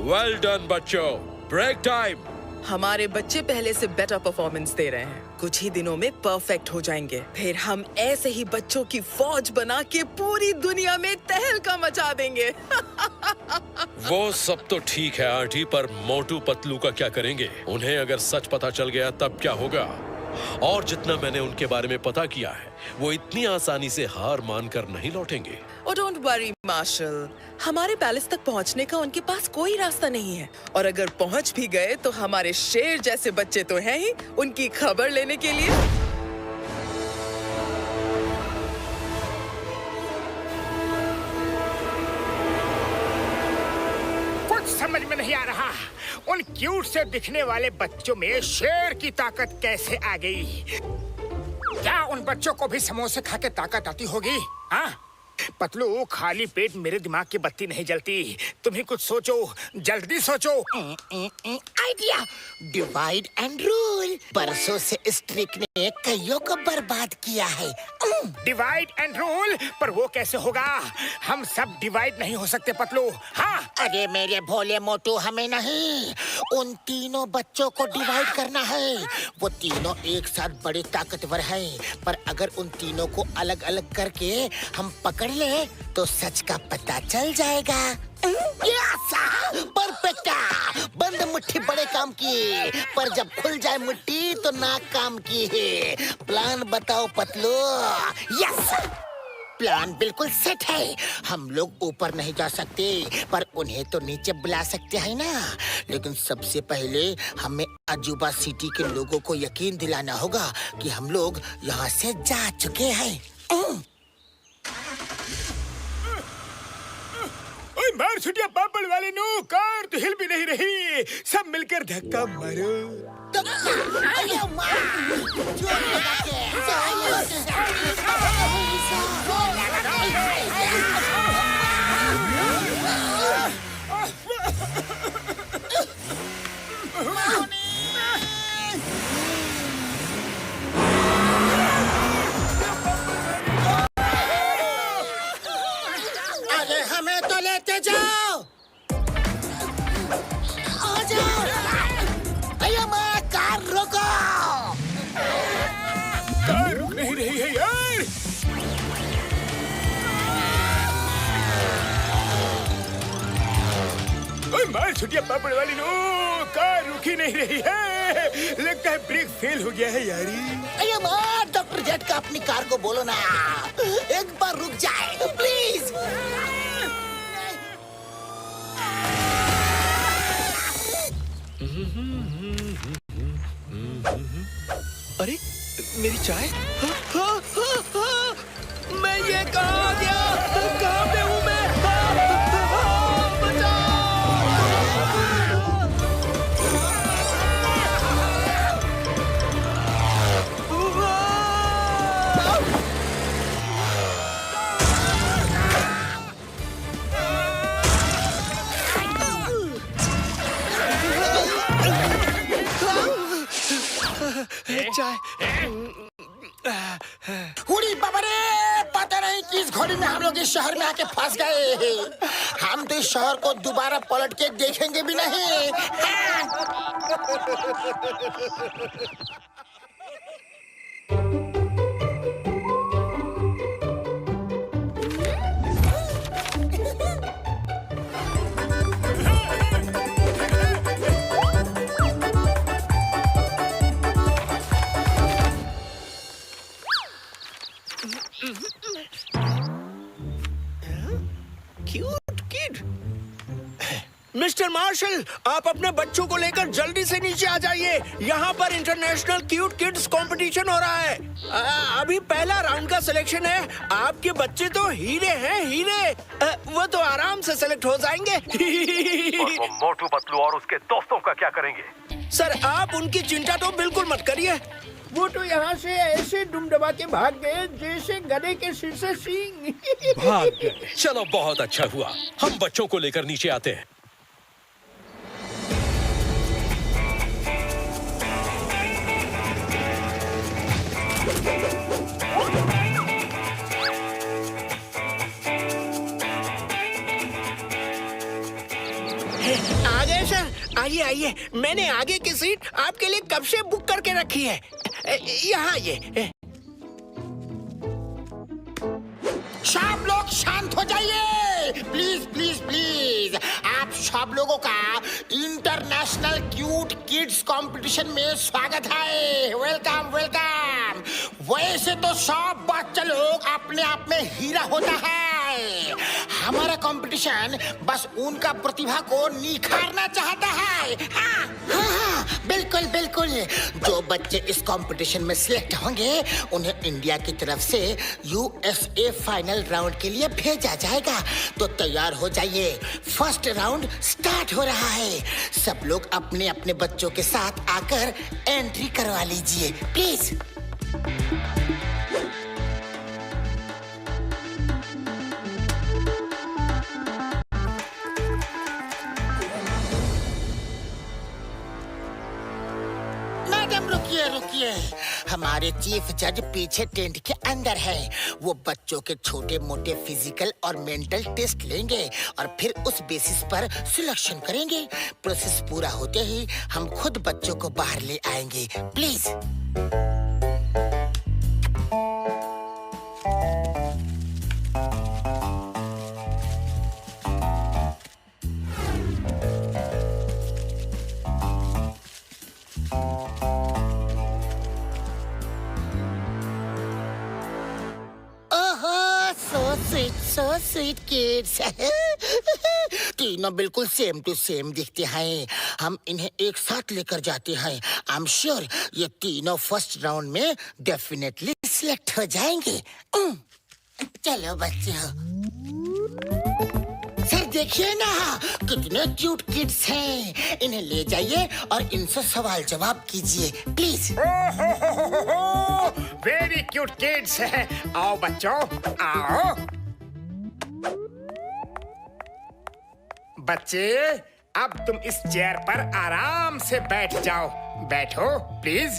वेल डन बच्चों, ब्रेक टाइम। हमारे बच्चे पहले से बेटर परफॉर्मेंस दे रहे हैं। कुछ ही दिनों में परफेक्ट हो जाएंगे। फिर हम ऐसे ही बच्चों की फौज बना के पूरी दुनिया में तहलका मचा देंगे। वो सब तो ठीक है आंटी, पर मोटू पतलू का क्या करेंगे? उन्हें अगर सच पता चल गया तब क्या होगा? और जितना मैंने उनके बारे में पता किया है, वो इतनी आसानी से हार मानकर नहीं लौटेंगे। Oh, don't worry, Marshal. हमारे पैलेस तक पहुंचने का उनके पास कोई रास्ता नहीं है। और अगर पहुंच भी गए तो हमारे शेर जैसे बच्चे तो हैं ही उनकी खबर लेने के लिए। कुछ समझ में नहीं आ रहा। उन क्यूट से दिखने वाले बच्चों में शेर की ताकत कैसे आ गई? क्या उन बच्चों को भी समोसे खा के ताकत आती होगी? हाँ? पतलू, खाली पेट मेरे दिमाग की बत्ती नहीं जलती। तुम ही कुछ सोचो, जल्दी सोचो। Idea, divide and rule. बरसों से इस ट्रिक ने कईयों को बर्बाद किया है। डिवाइड एंड रूल, पर वो कैसे होगा? हम सब डिवाइड नहीं हो सकते पतलू। हाँ, अरे मेरे भोले मोटू, हमें नहीं, उन तीनों बच्चों को डिवाइड करना है। वो तीनों एक साथ बड़े ताकतवर हैं, पर अगर उन तीनों को अलग अलग करके हम पकड़ ले तो सच का पता चल जाएगा। परफेक्टा, बंद मुट्ठी बड़े काम की, पर जब खुल जाए मुट्ठी तो नाक काम की है। प्लान बताओ पतलू। यस, प्लान बिल्कुल सेट है। हम लोग ऊपर नहीं जा सकते, पर उन्हें तो नीचे बुला सकते हैं ना। लेकिन सबसे पहले हमें अजूबा सिटी के लोगों को यकीन दिलाना होगा कि हम लोग यहाँ से जा चुके हैं। ओए मार छुटिया पापड़ वाले नो, कार तो हिल भी नहीं रही। सब मिलकर धक्का मारो। अरे हमें तो लेते जाओ। आ जाओ। भैया मैं कार रोको। कार रुक नहीं रही है यार। ओए मार छुटिया पापड़ वाली नो, कार रुकी नहीं रही है। लगता है ब्रेक फेल हो गया है यारी। भैया मैं डॉक्टर जेट का अपनी कार को बोलो ना, एक बार रुक जाए प्लीज। अरे मेरी चाय। मैं ये कहाँ आ गया? कहाँ पे हूँ मैं? बचाओ! चाय। हुड़ी बाबा रे, पता नहीं किस घड़ी में हम लोग इस शहर में आके फंस गए। हम तो इस शहर को दोबारा पलट के देखेंगे भी नहीं। Cute kid. मिस्टर मार्शल, आप अपने बच्चों को लेकर जल्दी से नीचे आ जाइए। यहाँ पर इंटरनेशनल क्यूट किड्स कंपटीशन हो रहा है। अभी पहला राउंड का सिलेक्शन है। आपके बच्चे तो हीरे हैं, हीरे। वो तो आराम से सेलेक्ट हो जाएंगे। और वो मोटू पतलू और उसके दोस्तों का क्या करेंगे? सर, आप उनकी चिंता तो बिल्कुल मत करिए। वो तो यहाँ से ऐसे दुमदबा के भाग गए जैसे गधे के सिर से सींग। भाग गए। चलो बहुत अच्छा हुआ, हम बच्चों को लेकर नीचे आते हैं। आ गए सर, आइए आइए। मैंने आगे की सीट आपके लिए कब से बुक करके रखी है। यहाँ आइए। सब लोग शांत हो जाइए, प्लीज प्लीज प्लीज। आप सब लोगों का इंटरनेशनल क्यूट किड्स कंपटीशन में स्वागत है। Welcome welcome. वैसे तो सब बच्चे लोग अपने आप में हीरा होता है। हमारा कंपटीशन बस उनका प्रतिभा को निखारना चाहता है। हाँ, हाँ, बिल्कुल बिल्कुल। जो बच्चे इस कंपटीशन में सिलेक्ट होंगे उन्हें इंडिया की तरफ से USA फाइनल राउंड के लिए भेजा जाएगा। तो तैयार हो जाइए, फर्स्ट राउंड स्टार्ट हो रहा है। सब लोग अपने अपने बच्चों के साथ आकर एंट्री करवा लीजिए प्लीज। रुकिए। हमारे चीफ जज पीछे टेंट के अंदर है। वो बच्चों के छोटे मोटे फिजिकल और मेंटल टेस्ट लेंगे और फिर उस बेसिस पर सिलेक्शन करेंगे। प्रोसेस पूरा होते ही हम खुद बच्चों को बाहर ले आएंगे। प्लीज। So sweet kids. तीनों बिल्कुल सेम टू सेम दिखते हैं। हम इन्हें एक साथ लेकर जाते हैं। आई एम श्योर ये तीनों फर्स्ट राउंड में डेफिनेटली सिलेक्ट हो जाएंगे। चलो बच्चों। सर देखिए ना कितने क्यूट किड्स हैं। इन्हें ले जाइए और इनसे सवाल जवाब कीजिए प्लीज। वेरी क्यूट किड्स है। आओ बच्चों आओ। बच्चे अब तुम इस चेयर पर आराम से बैठ जाओ। बैठो प्लीज।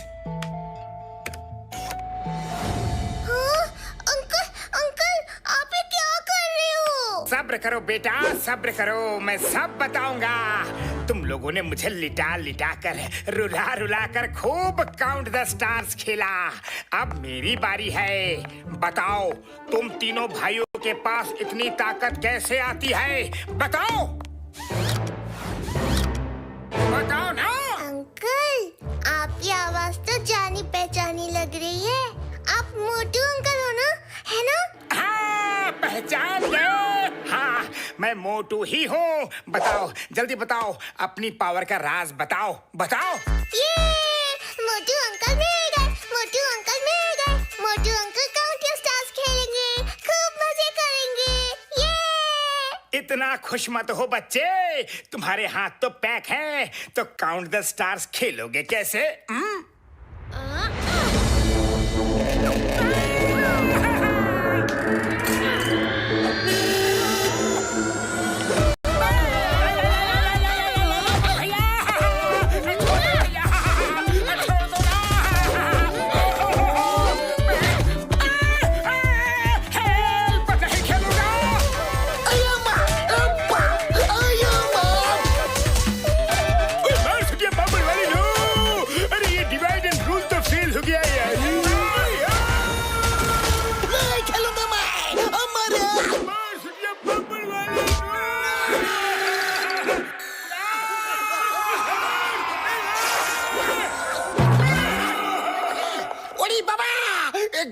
अंकल अंकल आप ये क्या कर रहे हो? सब्र करो बेटा सब्र करो, मैं सब बताऊंगा। तुम लोगों ने मुझे लिटा लिटा कर रुला रुला कर खूब काउंट द स्टार्स खेला। अब मेरी बारी है। बताओ तुम तीनों भाइयों के पास इतनी ताकत कैसे आती है? बताओ बताओ ना। अंकल आपकी आवाज तो जानी पहचानी लग रही है। आप मोटू अंकल हो ना, है ना? हाँ पहचान गए। हाँ मैं मोटू ही हूँ। बताओ जल्दी बताओ अपनी पावर का राज बताओ बताओ। ये मोटू अंकल मिल गए। मोटू अंकल मिल गए। मोटू अंकल काउंट योर स्टार्स खेलेंगे। खूब मजे करेंगे। ये इतना खुश मत हो बच्चे। तुम्हारे हाथ तो पैक हैं, तो काउंट द स्टार्स खेलोगे कैसे?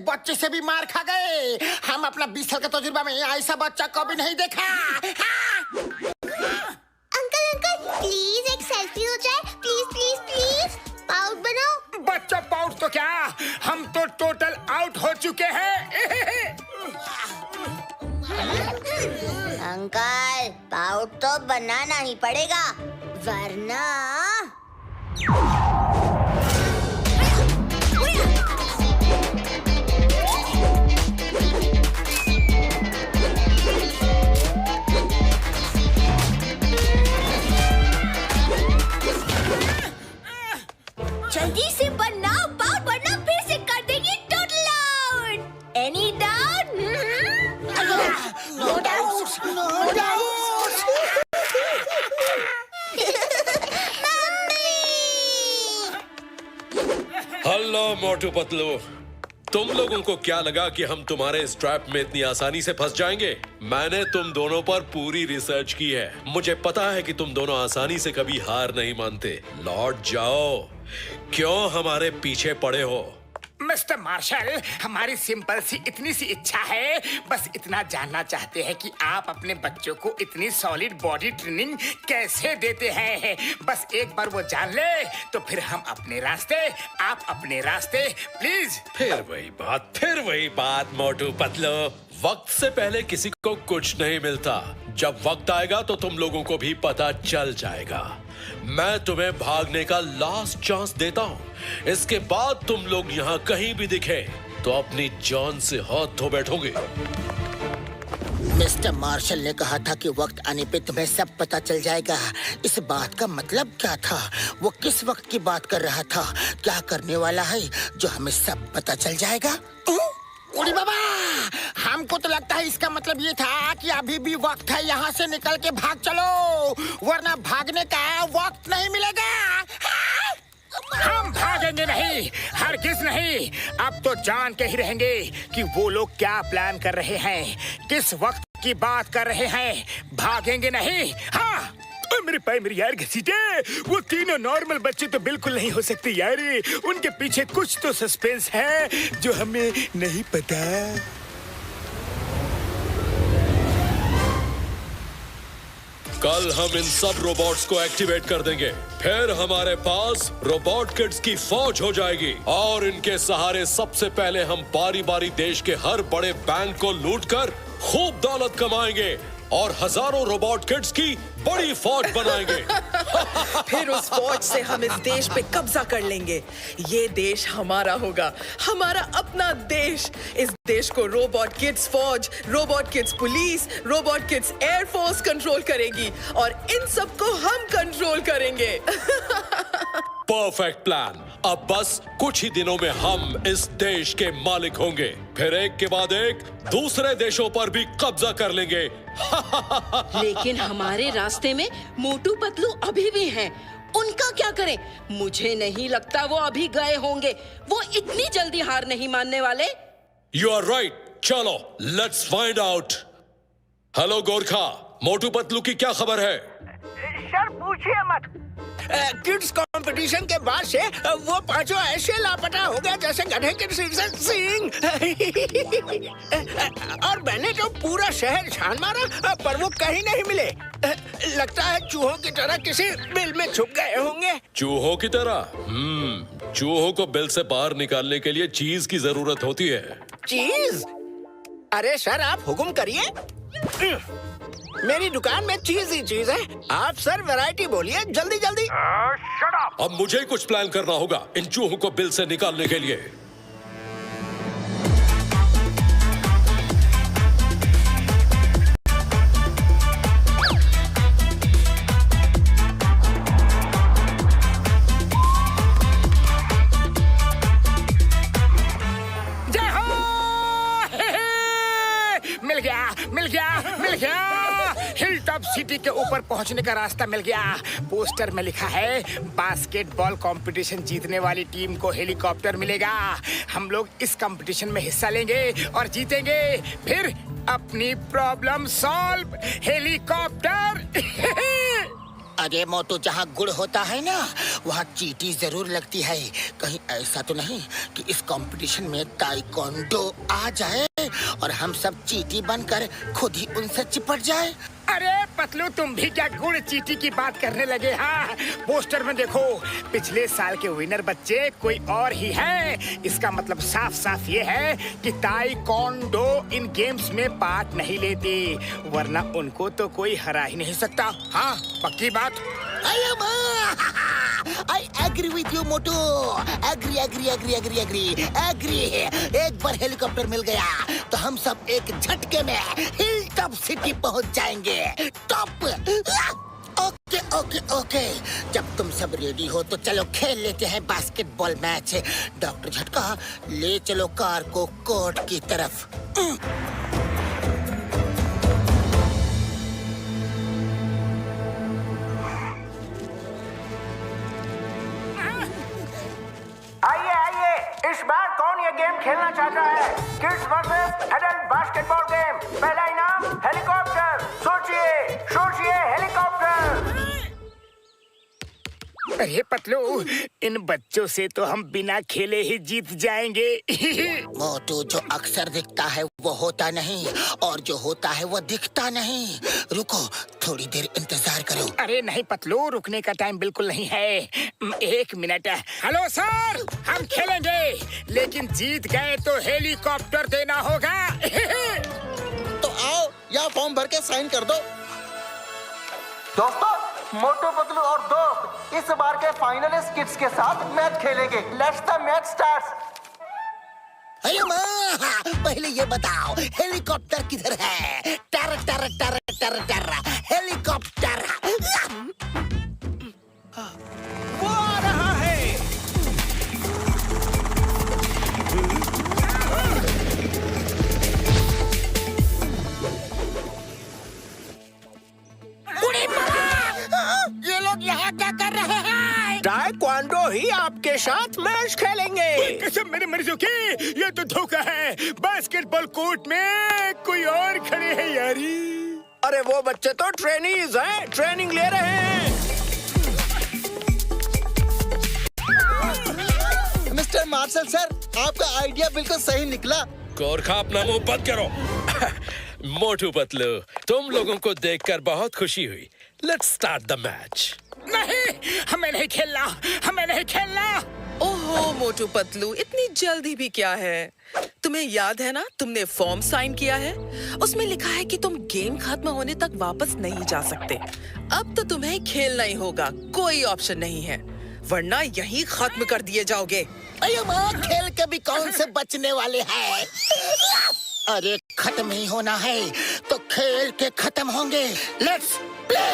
बच्चे से भी मार खा गए। हम अपना 20 साल का तजुर्बा में ऐसा बच्चा कभी नहीं देखा। अंकल अंकल प्लीज एक सेल्फी हो जाए। प्लीज प्लीज प्लीज पाउट बनाओ। बच्चा पाउट तो क्या, हम तो टोटल आउट हो चुके हैं। अंकल पाउट तो बनाना ही पड़ेगा वरना। जल्दी से बनाओ पाउट वरना फिर से कर देंगे total out. Any doubt? No doubt no doubt. Hello Motu Patlu, तुम लोगों को क्या लगा कि हम तुम्हारे इस ट्रैप में इतनी आसानी से फंस जाएंगे? मैंने तुम दोनों पर पूरी रिसर्च की है। मुझे पता है कि तुम दोनों आसानी से कभी हार नहीं मानते। लौट जाओ। क्यों हमारे पीछे पड़े हो? मिस्टर मार्शल, हमारी सिंपल सी इतनी सी इच्छा है, बस इतना जानना चाहते हैं कि आप अपने बच्चों को इतनी सॉलिड बॉडी ट्रेनिंग कैसे देते हैं। बस एक बार वो जान ले तो फिर हम अपने रास्ते, आप अपने रास्ते। प्लीज। फिर वही बात मोटू पतलू। वक्त से पहले किसी को कुछ नहीं मिलता। जब वक्त आएगा तो तुम लोगों को भी पता चल जाएगा। मैं तुम्हें भागने का लास्ट चांस देता हूँ। इसके बाद तुम लोग यहाँ कहीं भी दिखे तो अपनी जान से हाथ धो बैठोगे। मिस्टर मार्शल ने कहा था कि वक्त आने पे तुम्हें सब पता चल जाएगा। इस बात का मतलब क्या था? वो किस वक्त की बात कर रहा था? क्या करने वाला है जो हमें सब पता चल जाएगा? उड़ी बाबा, हमको तो लगता है इसका मतलब ये था कि अभी भी वक्त है, यहाँ से निकल के भाग चलो, वरना भागने का वक्त नहीं मिलेगा। हम भागेंगे नहीं, हरगिज नहीं। अब तो जान के ही रहेंगे कि वो लोग क्या प्लान कर रहे हैं, किस वक्त की बात कर रहे हैं। भागेंगे नहीं। हाँ, मेरे पाए मेरी यार घसीटे, वो तीनों नॉर्मल बच्चे तो बिल्कुल नहीं हो सकते यार। उनके पीछे कुछ तो सस्पेंस है जो हमें नहीं पता। कल हम इन सब रोबोट्स को एक्टिवेट कर देंगे, फिर हमारे पास रोबोट किड्स की फौज हो जाएगी और इनके सहारे सबसे पहले हम बारी बारी देश के हर बड़े बैंक को लूटकर खूब दौलत कमाएंगे और हजारों रोबोट किड्स की बड़ी फौज बनाएंगे। फिर उस फौज से हम इस देश पे कब्जा कर लेंगे। ये देश हमारा होगा, हमारा अपना देश। इस देश को रोबोट किड्स फौज, robot kids police, robot kids air force control करेगी और इन सबको हम कंट्रोल करेंगे। Perfect plan. अब बस कुछ ही दिनों में हम इस देश के मालिक होंगे, फिर एक के बाद एक दूसरे देशों पर भी कब्जा कर लेंगे। लेकिन हमारे रास्ते में मोटू पतलू अभी भी हैं। उनका क्या करें? मुझे नहीं लगता वो अभी गए होंगे। वो इतनी जल्दी हार नहीं मानने वाले। You are right. चलो let's find out. Hello Gorkha, Motu Patlu की क्या खबर है? सर पूछिए मत। किड्स कंपटीशन के बाद से वो पांचों ऐसे लापता हो गए जैसे गधे के सिंह। और मैंने तो पूरा शहर छान मारा पर वो कहीं नहीं मिले। लगता है चूहों की तरह किसी बिल में छुप गए होंगे। चूहों की तरह? चूहों को बिल से बाहर निकालने के लिए चीज की जरूरत होती है। चीज? अरे सर आप हुक्म करिए। मेरी दुकान में चीज ही चीज है। आप सर वैरायटी बोलिए जल्दी जल्दी। अब मुझे ही कुछ प्लान करना होगा इन चूहों को बिल से निकालने के लिए। जय हो! मिल गया, मिल गया, मिल गया। हिल टॉप सिटी के ऊपर पहुंचने का रास्ता मिल गया। पोस्टर में लिखा है बास्केटबॉल कंपटीशन जीतने वाली टीम को हेलीकॉप्टर मिलेगा। हम लोग इस कंपटीशन में हिस्सा लेंगे और जीतेंगे, फिर अपनी प्रॉब्लम सॉल्व। हेलीकॉप्टर। अरे मोटू, जहाँ गुड़ होता है ना वहाँ चींटी जरूर लगती है। कहीं ऐसा तो नहीं कि इस कंपटीशन में ताइक्वांडो आ जाए और हम सब चींटी बनकर खुद ही उनसे चिपट जाए। अरे पतलू, तुम भी क्या गुड़ चींटी की बात करने लगे? हाँ, पोस्टर में देखो, पिछले साल के विनर बच्चे कोई और ही हैं। इसका मतलब साफ साफ ये है कि ताइक्वांडो इन गेम्स में पार्ट नहीं लेते, वरना उनको तो कोई हरा ही नहीं सकता। हाँ, पक्की बात। I agree with you, Motu. Agree, agree, agree, agree, agree, agree। एक बार हेलीकॉप्टर मिल गया तो हम सब एक झटके में हिल टॉप सिटी पहुंच जाएंगे। टॉप। ओके ओके ओके, जब तुम सब रेडी हो तो चलो खेल लेते हैं बास्केटबॉल मैच। डॉक्टर झटका, ले चलो कार को कोर्ट की तरफ। आइए आइए, इस बार कौन ये गेम खेलना चाहता है? Kids versus adult basketball game. पहला इनाम हेलीकॉप्टर। सोचिए सोचिए, हेलीकॉप्टर। अरे पतलू, इन बच्चों से तो हम बिना खेले ही जीत जाएंगे। मोटू, जो अक्सर दिखता है वो होता नहीं और जो होता है वो दिखता नहीं। रुको, थोड़ी देर इंतजार करो। अरे नहीं पतलू, रुकने का टाइम बिल्कुल नहीं है। 1 मिनट। हेलो सर, हम खेलेंगे, लेकिन जीत गए तो हेलीकॉप्टर देना होगा। तो आओ, यहाँ फॉर्म भर के साइन कर दो। दोस्तों, मोटू पतलू और दोस्त इस बार के फाइनलिस्ट किड्स के साथ मैच खेलेंगे। Let's the match starts. अरे माँ, पहले ये बताओ हेलीकॉप्टर किधर है? टैरट टर टर टर टर हेलीकॉप्टर। वो आ रहा है। ये लोग यहाँ क्या कर रहे हैं? ताइक्वांडो ही आपके साथ मैच खेलेंगे। कसम मेरे मर्जों की, ये तो धोखा है। बास्केटबॉल कोर्ट में कोई और खड़े हैं यारी। अरे वो बच्चे तो ट्रेनीज हैं, ट्रेनिंग ले रहे हैं। मिस्टर मार्शल सर, आपका आइडिया बिल्कुल सही निकला। गोरखा अपना मुंह बंद करो। मोटू पतलू, तुम लोगों को देखकर बहुत खुशी हुई। Let's start the match. नहीं, हमें नहीं खेलना, हमें नहीं खेलना। ओहो मोटू पतलू, इतनी जल्दी भी क्या है? तुम्हें याद है ना, तुमने फॉर्म साइन किया है। उसमें लिखा है कि तुम गेम खत्म होने तक वापस नहीं जा सकते। अब तो तुम्हें खेलना ही होगा, कोई ऑप्शन नहीं है, वरना यहीं खत्म कर दिए जाओगे। अरे माँ, खेल के भी कौन से बचने वाले हैं? अरे खत्म ही होना है तो खेल के खत्म होंगे। Let's play.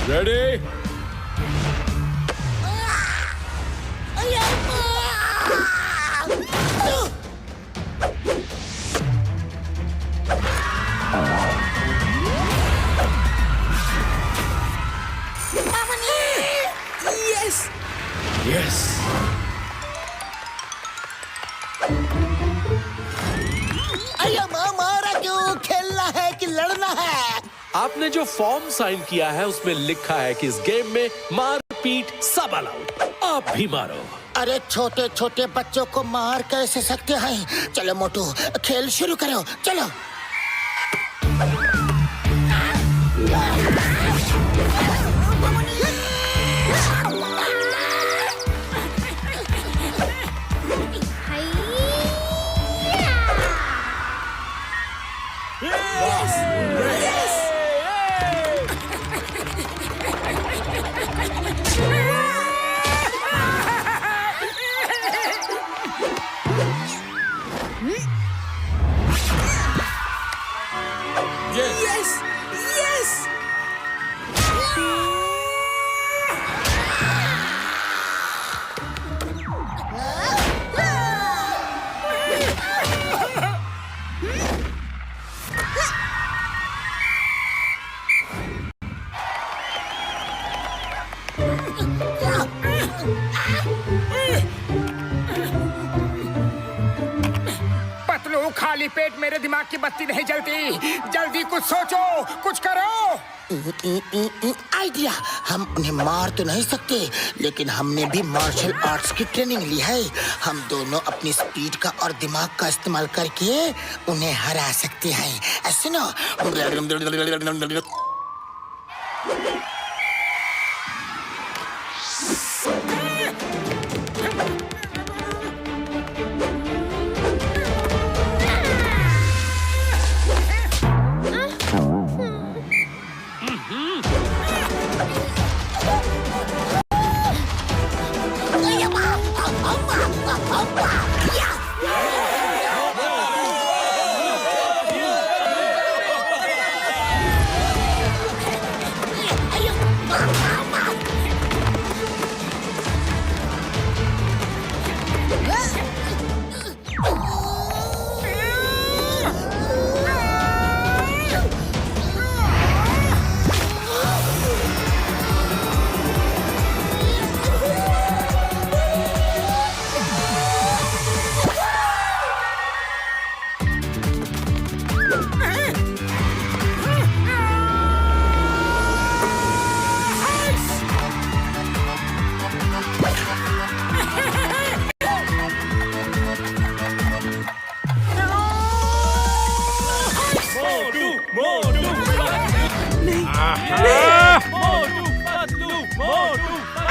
Ready? Yes yes. अरे माँ, मारा क्यों? खेलना है कि लड़ना है? आपने जो फॉर्म साइन किया है उसमें लिखा है कि इस गेम में मारपीट सब अलाउड। आप भी मारो। अरे छोटे छोटे बच्चों को मार कैसे सकते हैं? चलो मोटू, खेल शुरू करो, चलो। Yes yes. पतलू, खाली पेट मेरे दिमाग की बत्ती नहीं जलती। जल्दी कुछ सोचो, कुछ करो। आइडिया। हम उन्हें मार तो नहीं सकते, लेकिन हमने भी मार्शल आर्ट्स की ट्रेनिंग ली है। हम दोनों अपनी स्पीड का और दिमाग का इस्तेमाल करके उन्हें हरा सकते हैं। सुनो।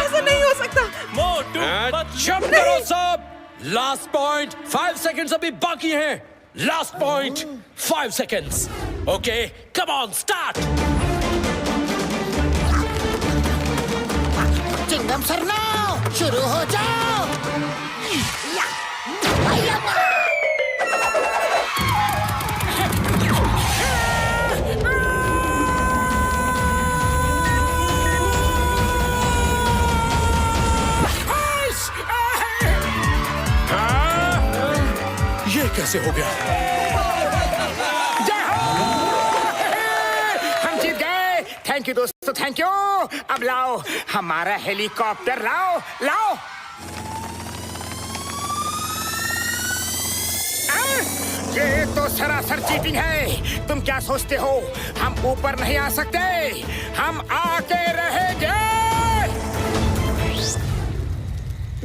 ऐसा नहीं हो सकता। चुप करो सब। लास्ट पॉइंट 5 सेकंड्स अभी बाकी हैं। Last point 5 seconds. Okay come on start. Chingam sir now शुरू हो जाओ। ये कैसे हो गया? हम जीत गए। थैंक यू दोस्तों, थैंक यू। अब लाओ हमारा हेलीकॉप्टर, लाओ लाओ। ये तो सरासर चीटिंग है। तुम क्या सोचते हो हम ऊपर नहीं आ सकते? हम आके रहेंगे।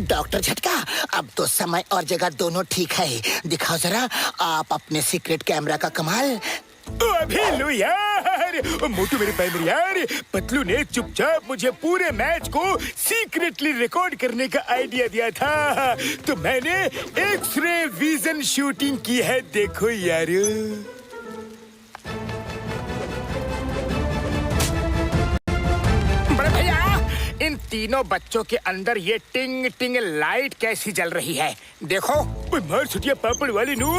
डॉक्टर झटका, अब तो समय और जगह दोनों ठीक है। दिखाओ जरा आप अपने सीक्रेट कैमरा का कमाल। अभी लो यार। मोटू मेरे भाई, मेरे यार पतलू ने चुपचाप मुझे पूरे मैच को सीक्रेटली रिकॉर्ड करने का आइडिया दिया था, तो मैंने एक्स-रे विजन शूटिंग की है। देखो यार, बड़े भैया इन तीनों बच्चों के अंदर ये टिंग टिंग लाइट कैसी जल रही है? देखो। मार छुटिया पापड़ वाली नू,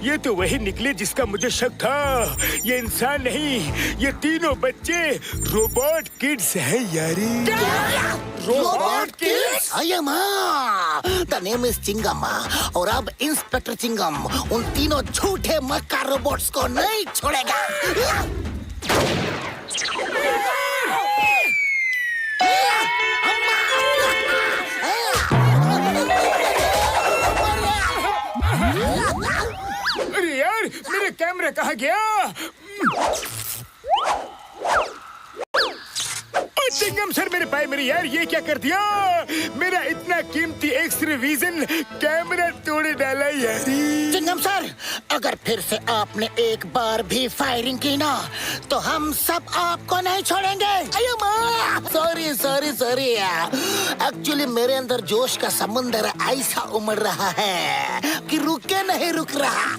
ये तो वही निकले जिसका मुझे शक था। ये इंसान नहीं, ये तीनों बच्चे रोबोट किड्स हैं यारी। Robot kids? The name is Chingam और अब इंस्पेक्टर चिंगम उन तीनों झूठे मक्का रोबोट्स को नहीं छोड़ेगा। अरे यार मेरे कैमरा कहाँ गया? चिंगम सर मेरे भाई, मेरे यार ये क्या कर दिया? मेरा इतना कीमती एक्स-रे विजन कैमरा तोड़ डाला यारी। चिंगम सर, अगर फिर से आपने एक बार भी फायरिंग की ना तो हम सब आपको नहीं छोड़ेंगे। सॉरी सॉरी सॉरी, एक्चुअली मेरे अंदर जोश का समुंदर ऐसा उमड़ रहा है कि रुके नहीं रुक रहा।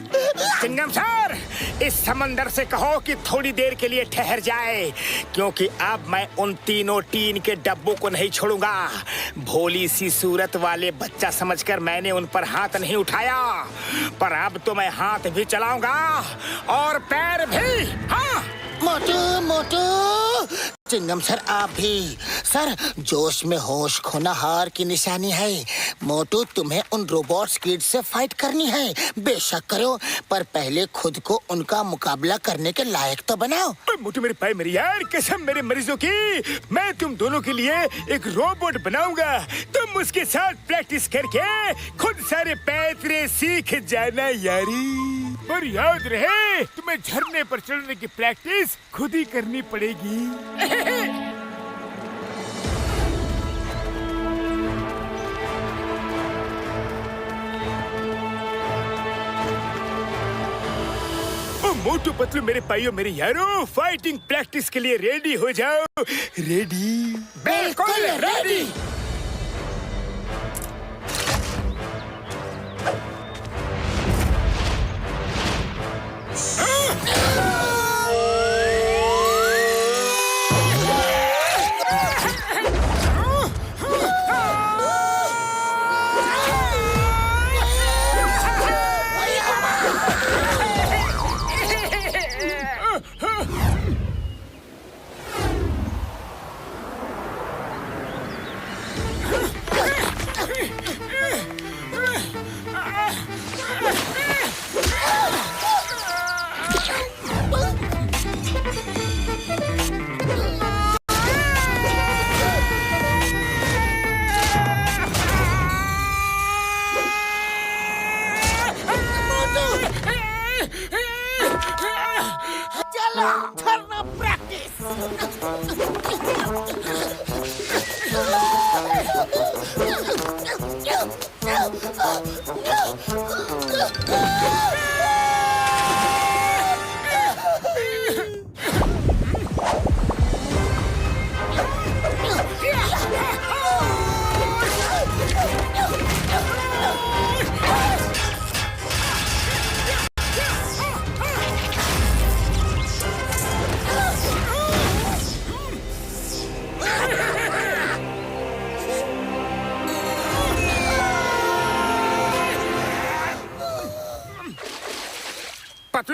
चिंगम सर, इस समंदर से कहो कि थोड़ी देर के लिए ठहर जाए, क्योंकि अब मैं उन तीनों टीन के डब्बों को नहीं छोड़ूंगा। भोली सी सूरत वाले बच्चा समझकर मैंने उन पर हाथ नहीं उठाया, पर अब तो मैं हाथ भी चलाऊंगा और पैर भी। हाँ मोटू मोटू, चिंगम सर आप भी। सर, जोश में होश खोना हार की निशानी है। मोटू तुम्हें उन रोबोट्स किड्स से फाइट करनी है। बेशक करो, पर पहले खुद को उनका मुकाबला करने के लायक तो बनाओ। मोटू मेरे भाई, मेरी यार कसम मेरे मरीजों की, मैं तुम दोनों के लिए एक रोबोट बनाऊंगा। तुम उसके साथ प्रैक्टिस करके खुद सारे पैतरे सीख जाना यारी। पर याद रहे, तुम्हें झरने पर चढ़ने की प्रैक्टिस खुद ही करनी पड़ेगी। मोटू पतलू मेरे भाइयों, मेरे यारों, फाइटिंग प्रैक्टिस के लिए रेडी हो जाओ। रेडी? बिल्कुल रेडी।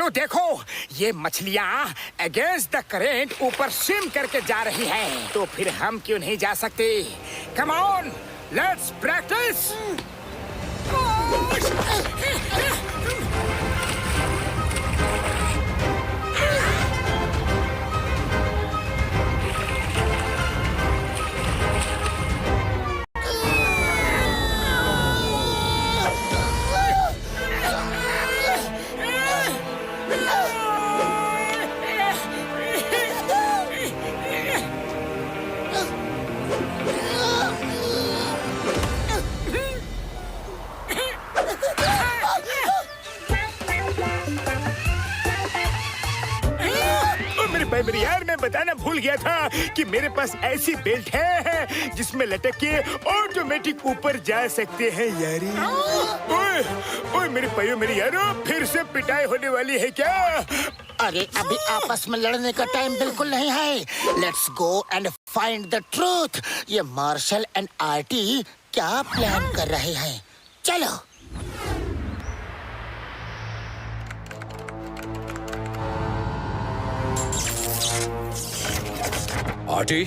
तो देखो, ये मछलियाँ अगेंस्ट द करेंट ऊपर स्विम करके जा रही हैं। तो फिर हम क्यों नहीं जा सकते? Come on, let's practice. मेरे यार, मैं बताना भूल गया था कि मेरे पास ऐसी बेल्ट है जिसमें लटक के ऑटोमेटिक ऊपर जा सकते हैं यारी। ओए, ओए मेरे भाइयों मेरे यारों, फिर से पिटाई होने वाली है क्या? अरे अभी आपस में लड़ने का टाइम बिल्कुल नहीं है। Let's go and find the truth. ये मार्शल एंड आर्टी क्या प्लान कर रहे हैं? चलो। आर्टी,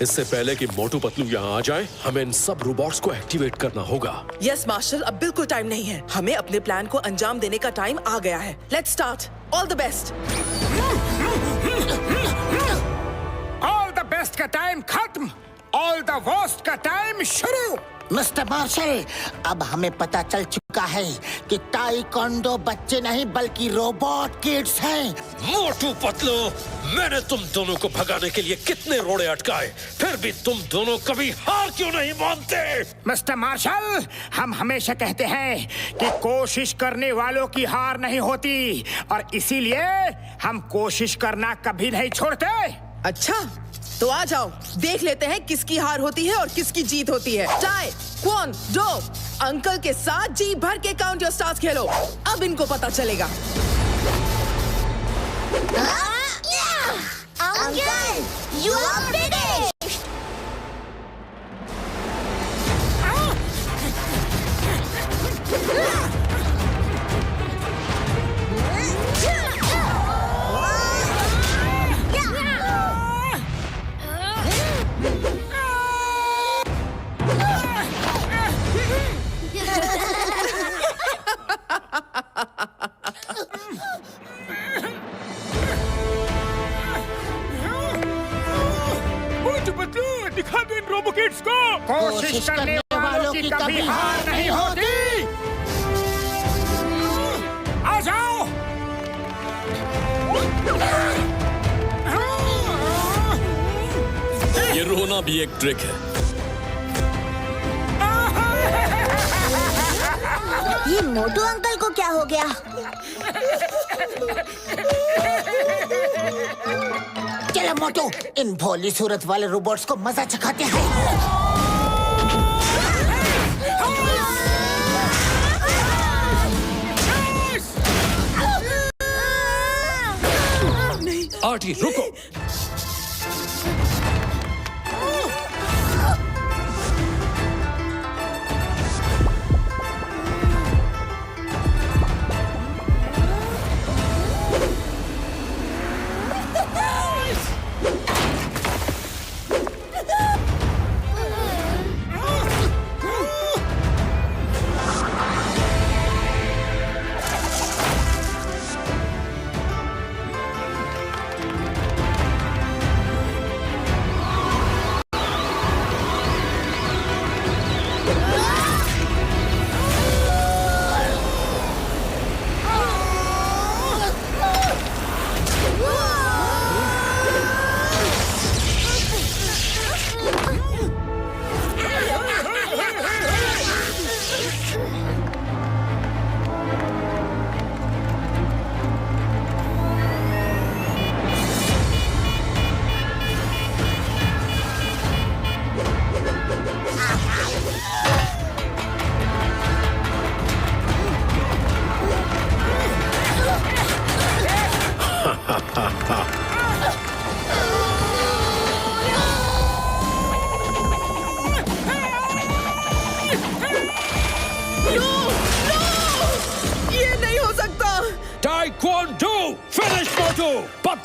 इससे पहले कि मोटू पतलू यहाँ आ जाए, हमें इन सब रोबोट्स को एक्टिवेट करना होगा। यस मार्शल, अब बिल्कुल टाइम नहीं है। हमें अपने प्लान को अंजाम देने का टाइम आ गया है। Let's start. All the best. All the best का टाइम खत्म, ऑल द वर्स्ट का टाइम शुरू। मिस्टर मार्शल, अब हमें पता चल चुका है कि ताइक्वांडो बच्चे नहीं बल्कि रोबोट किड्स हैं। मोटू पतलू, मैंने तुम दोनों को भगाने के लिए कितने रोड़े अटकाए, फिर भी तुम दोनों कभी हार क्यों नहीं मानते? मिस्टर मार्शल, हम हमेशा कहते हैं कि कोशिश करने वालों की हार नहीं होती, और इसीलिए हम कोशिश करना कभी नहीं छोड़ते। अच्छा, तो आ जाओ, देख लेते हैं किसकी हार होती है और किसकी जीत होती है। टाई, क्वान, डो, अंकल के साथ जी भर के काउंट योर स्टार्स खेलो। अब इनको पता चलेगा। Uncle, you are finished. दिखा दो इन रोबो किड्स को। कोशिश करने वालों की कभी हार नहीं होती। आ जाओ। ये रोना भी एक ट्रिक है। ये मोटू अंकल को क्या हो गया? चलो मोटू, इन भोली सूरत वाले रोबोट्स को मजा चखाते हैं। आर्टी, रुको।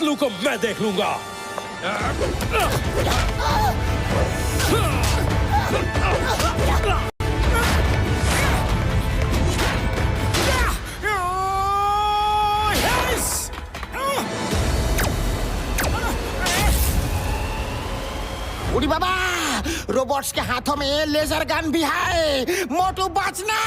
पतलू को मैं देख लूंगा। उड़ी बाबा, रोबोट्स के हाथों में लेजर गन भी है। मोटू बचना।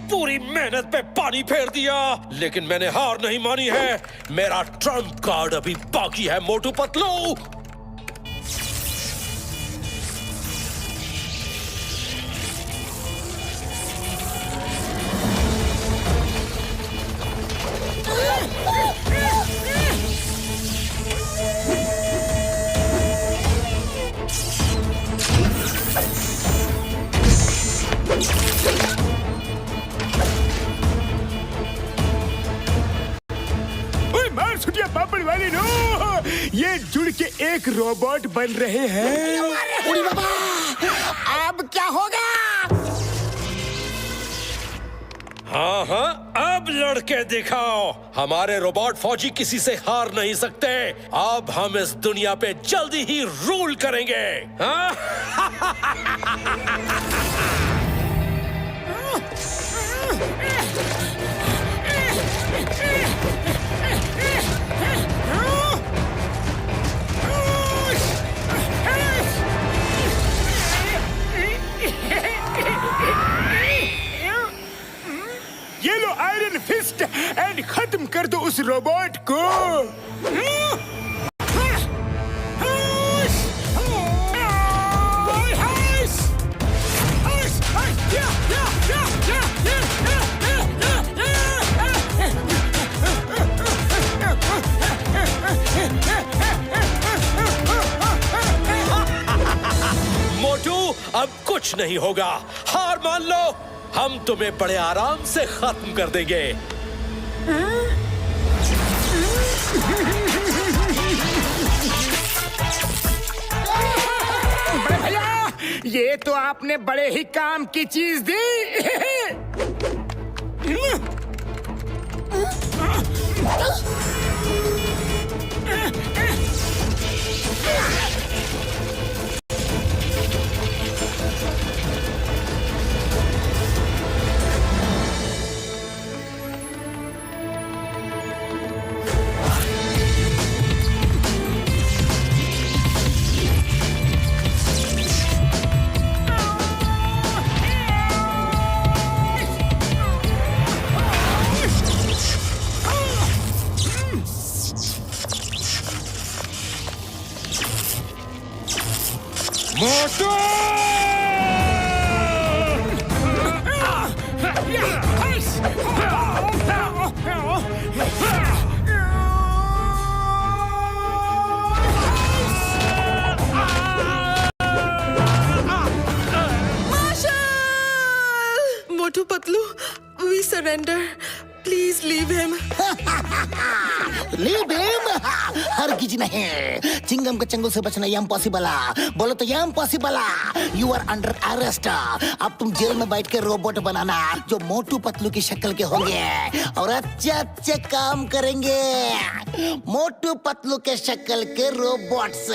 पूरी मेहनत पे पानी फेर दिया, लेकिन मैंने हार नहीं मानी है। मेरा ट्रम्प कार्ड अभी बाकी है मोटू पतलू। ये जुड़ के एक रोबोट बन रहे हैं। उड़ी बाबा, अब क्या होगा? हाँ हाँ, अब लड़के दिखाओ। हमारे रोबोट फौजी किसी से हार नहीं सकते। अब हम इस दुनिया पे जल्दी ही रूल करेंगे। हाँ? ये लो आयरन फिस्ट एंड खत्म कर दो उस रोबोट को। मोटू, अब कुछ नहीं होगा। हार मान लो, हम तुम्हें बड़े आराम से खत्म कर देंगे। बड़े भैया, ये तो आपने बड़े ही काम की चीज दी। मोटू! Motu Patlu, we surrender. Please leave him. Leave him? हरगिज नहीं। चिंगम के चंगुल से बचना ये इम्पॉसिबल है। बोलो तो ये इम्पॉसिबल है। You are under arrest. अब तुम जेल में बैठ के रोबोट बनाना जो मोटू पतलू की शक्ल के होंगे और अच्छे अच्छे काम करेंगे। मोटू पतलू के शक्ल के रोबोट्स।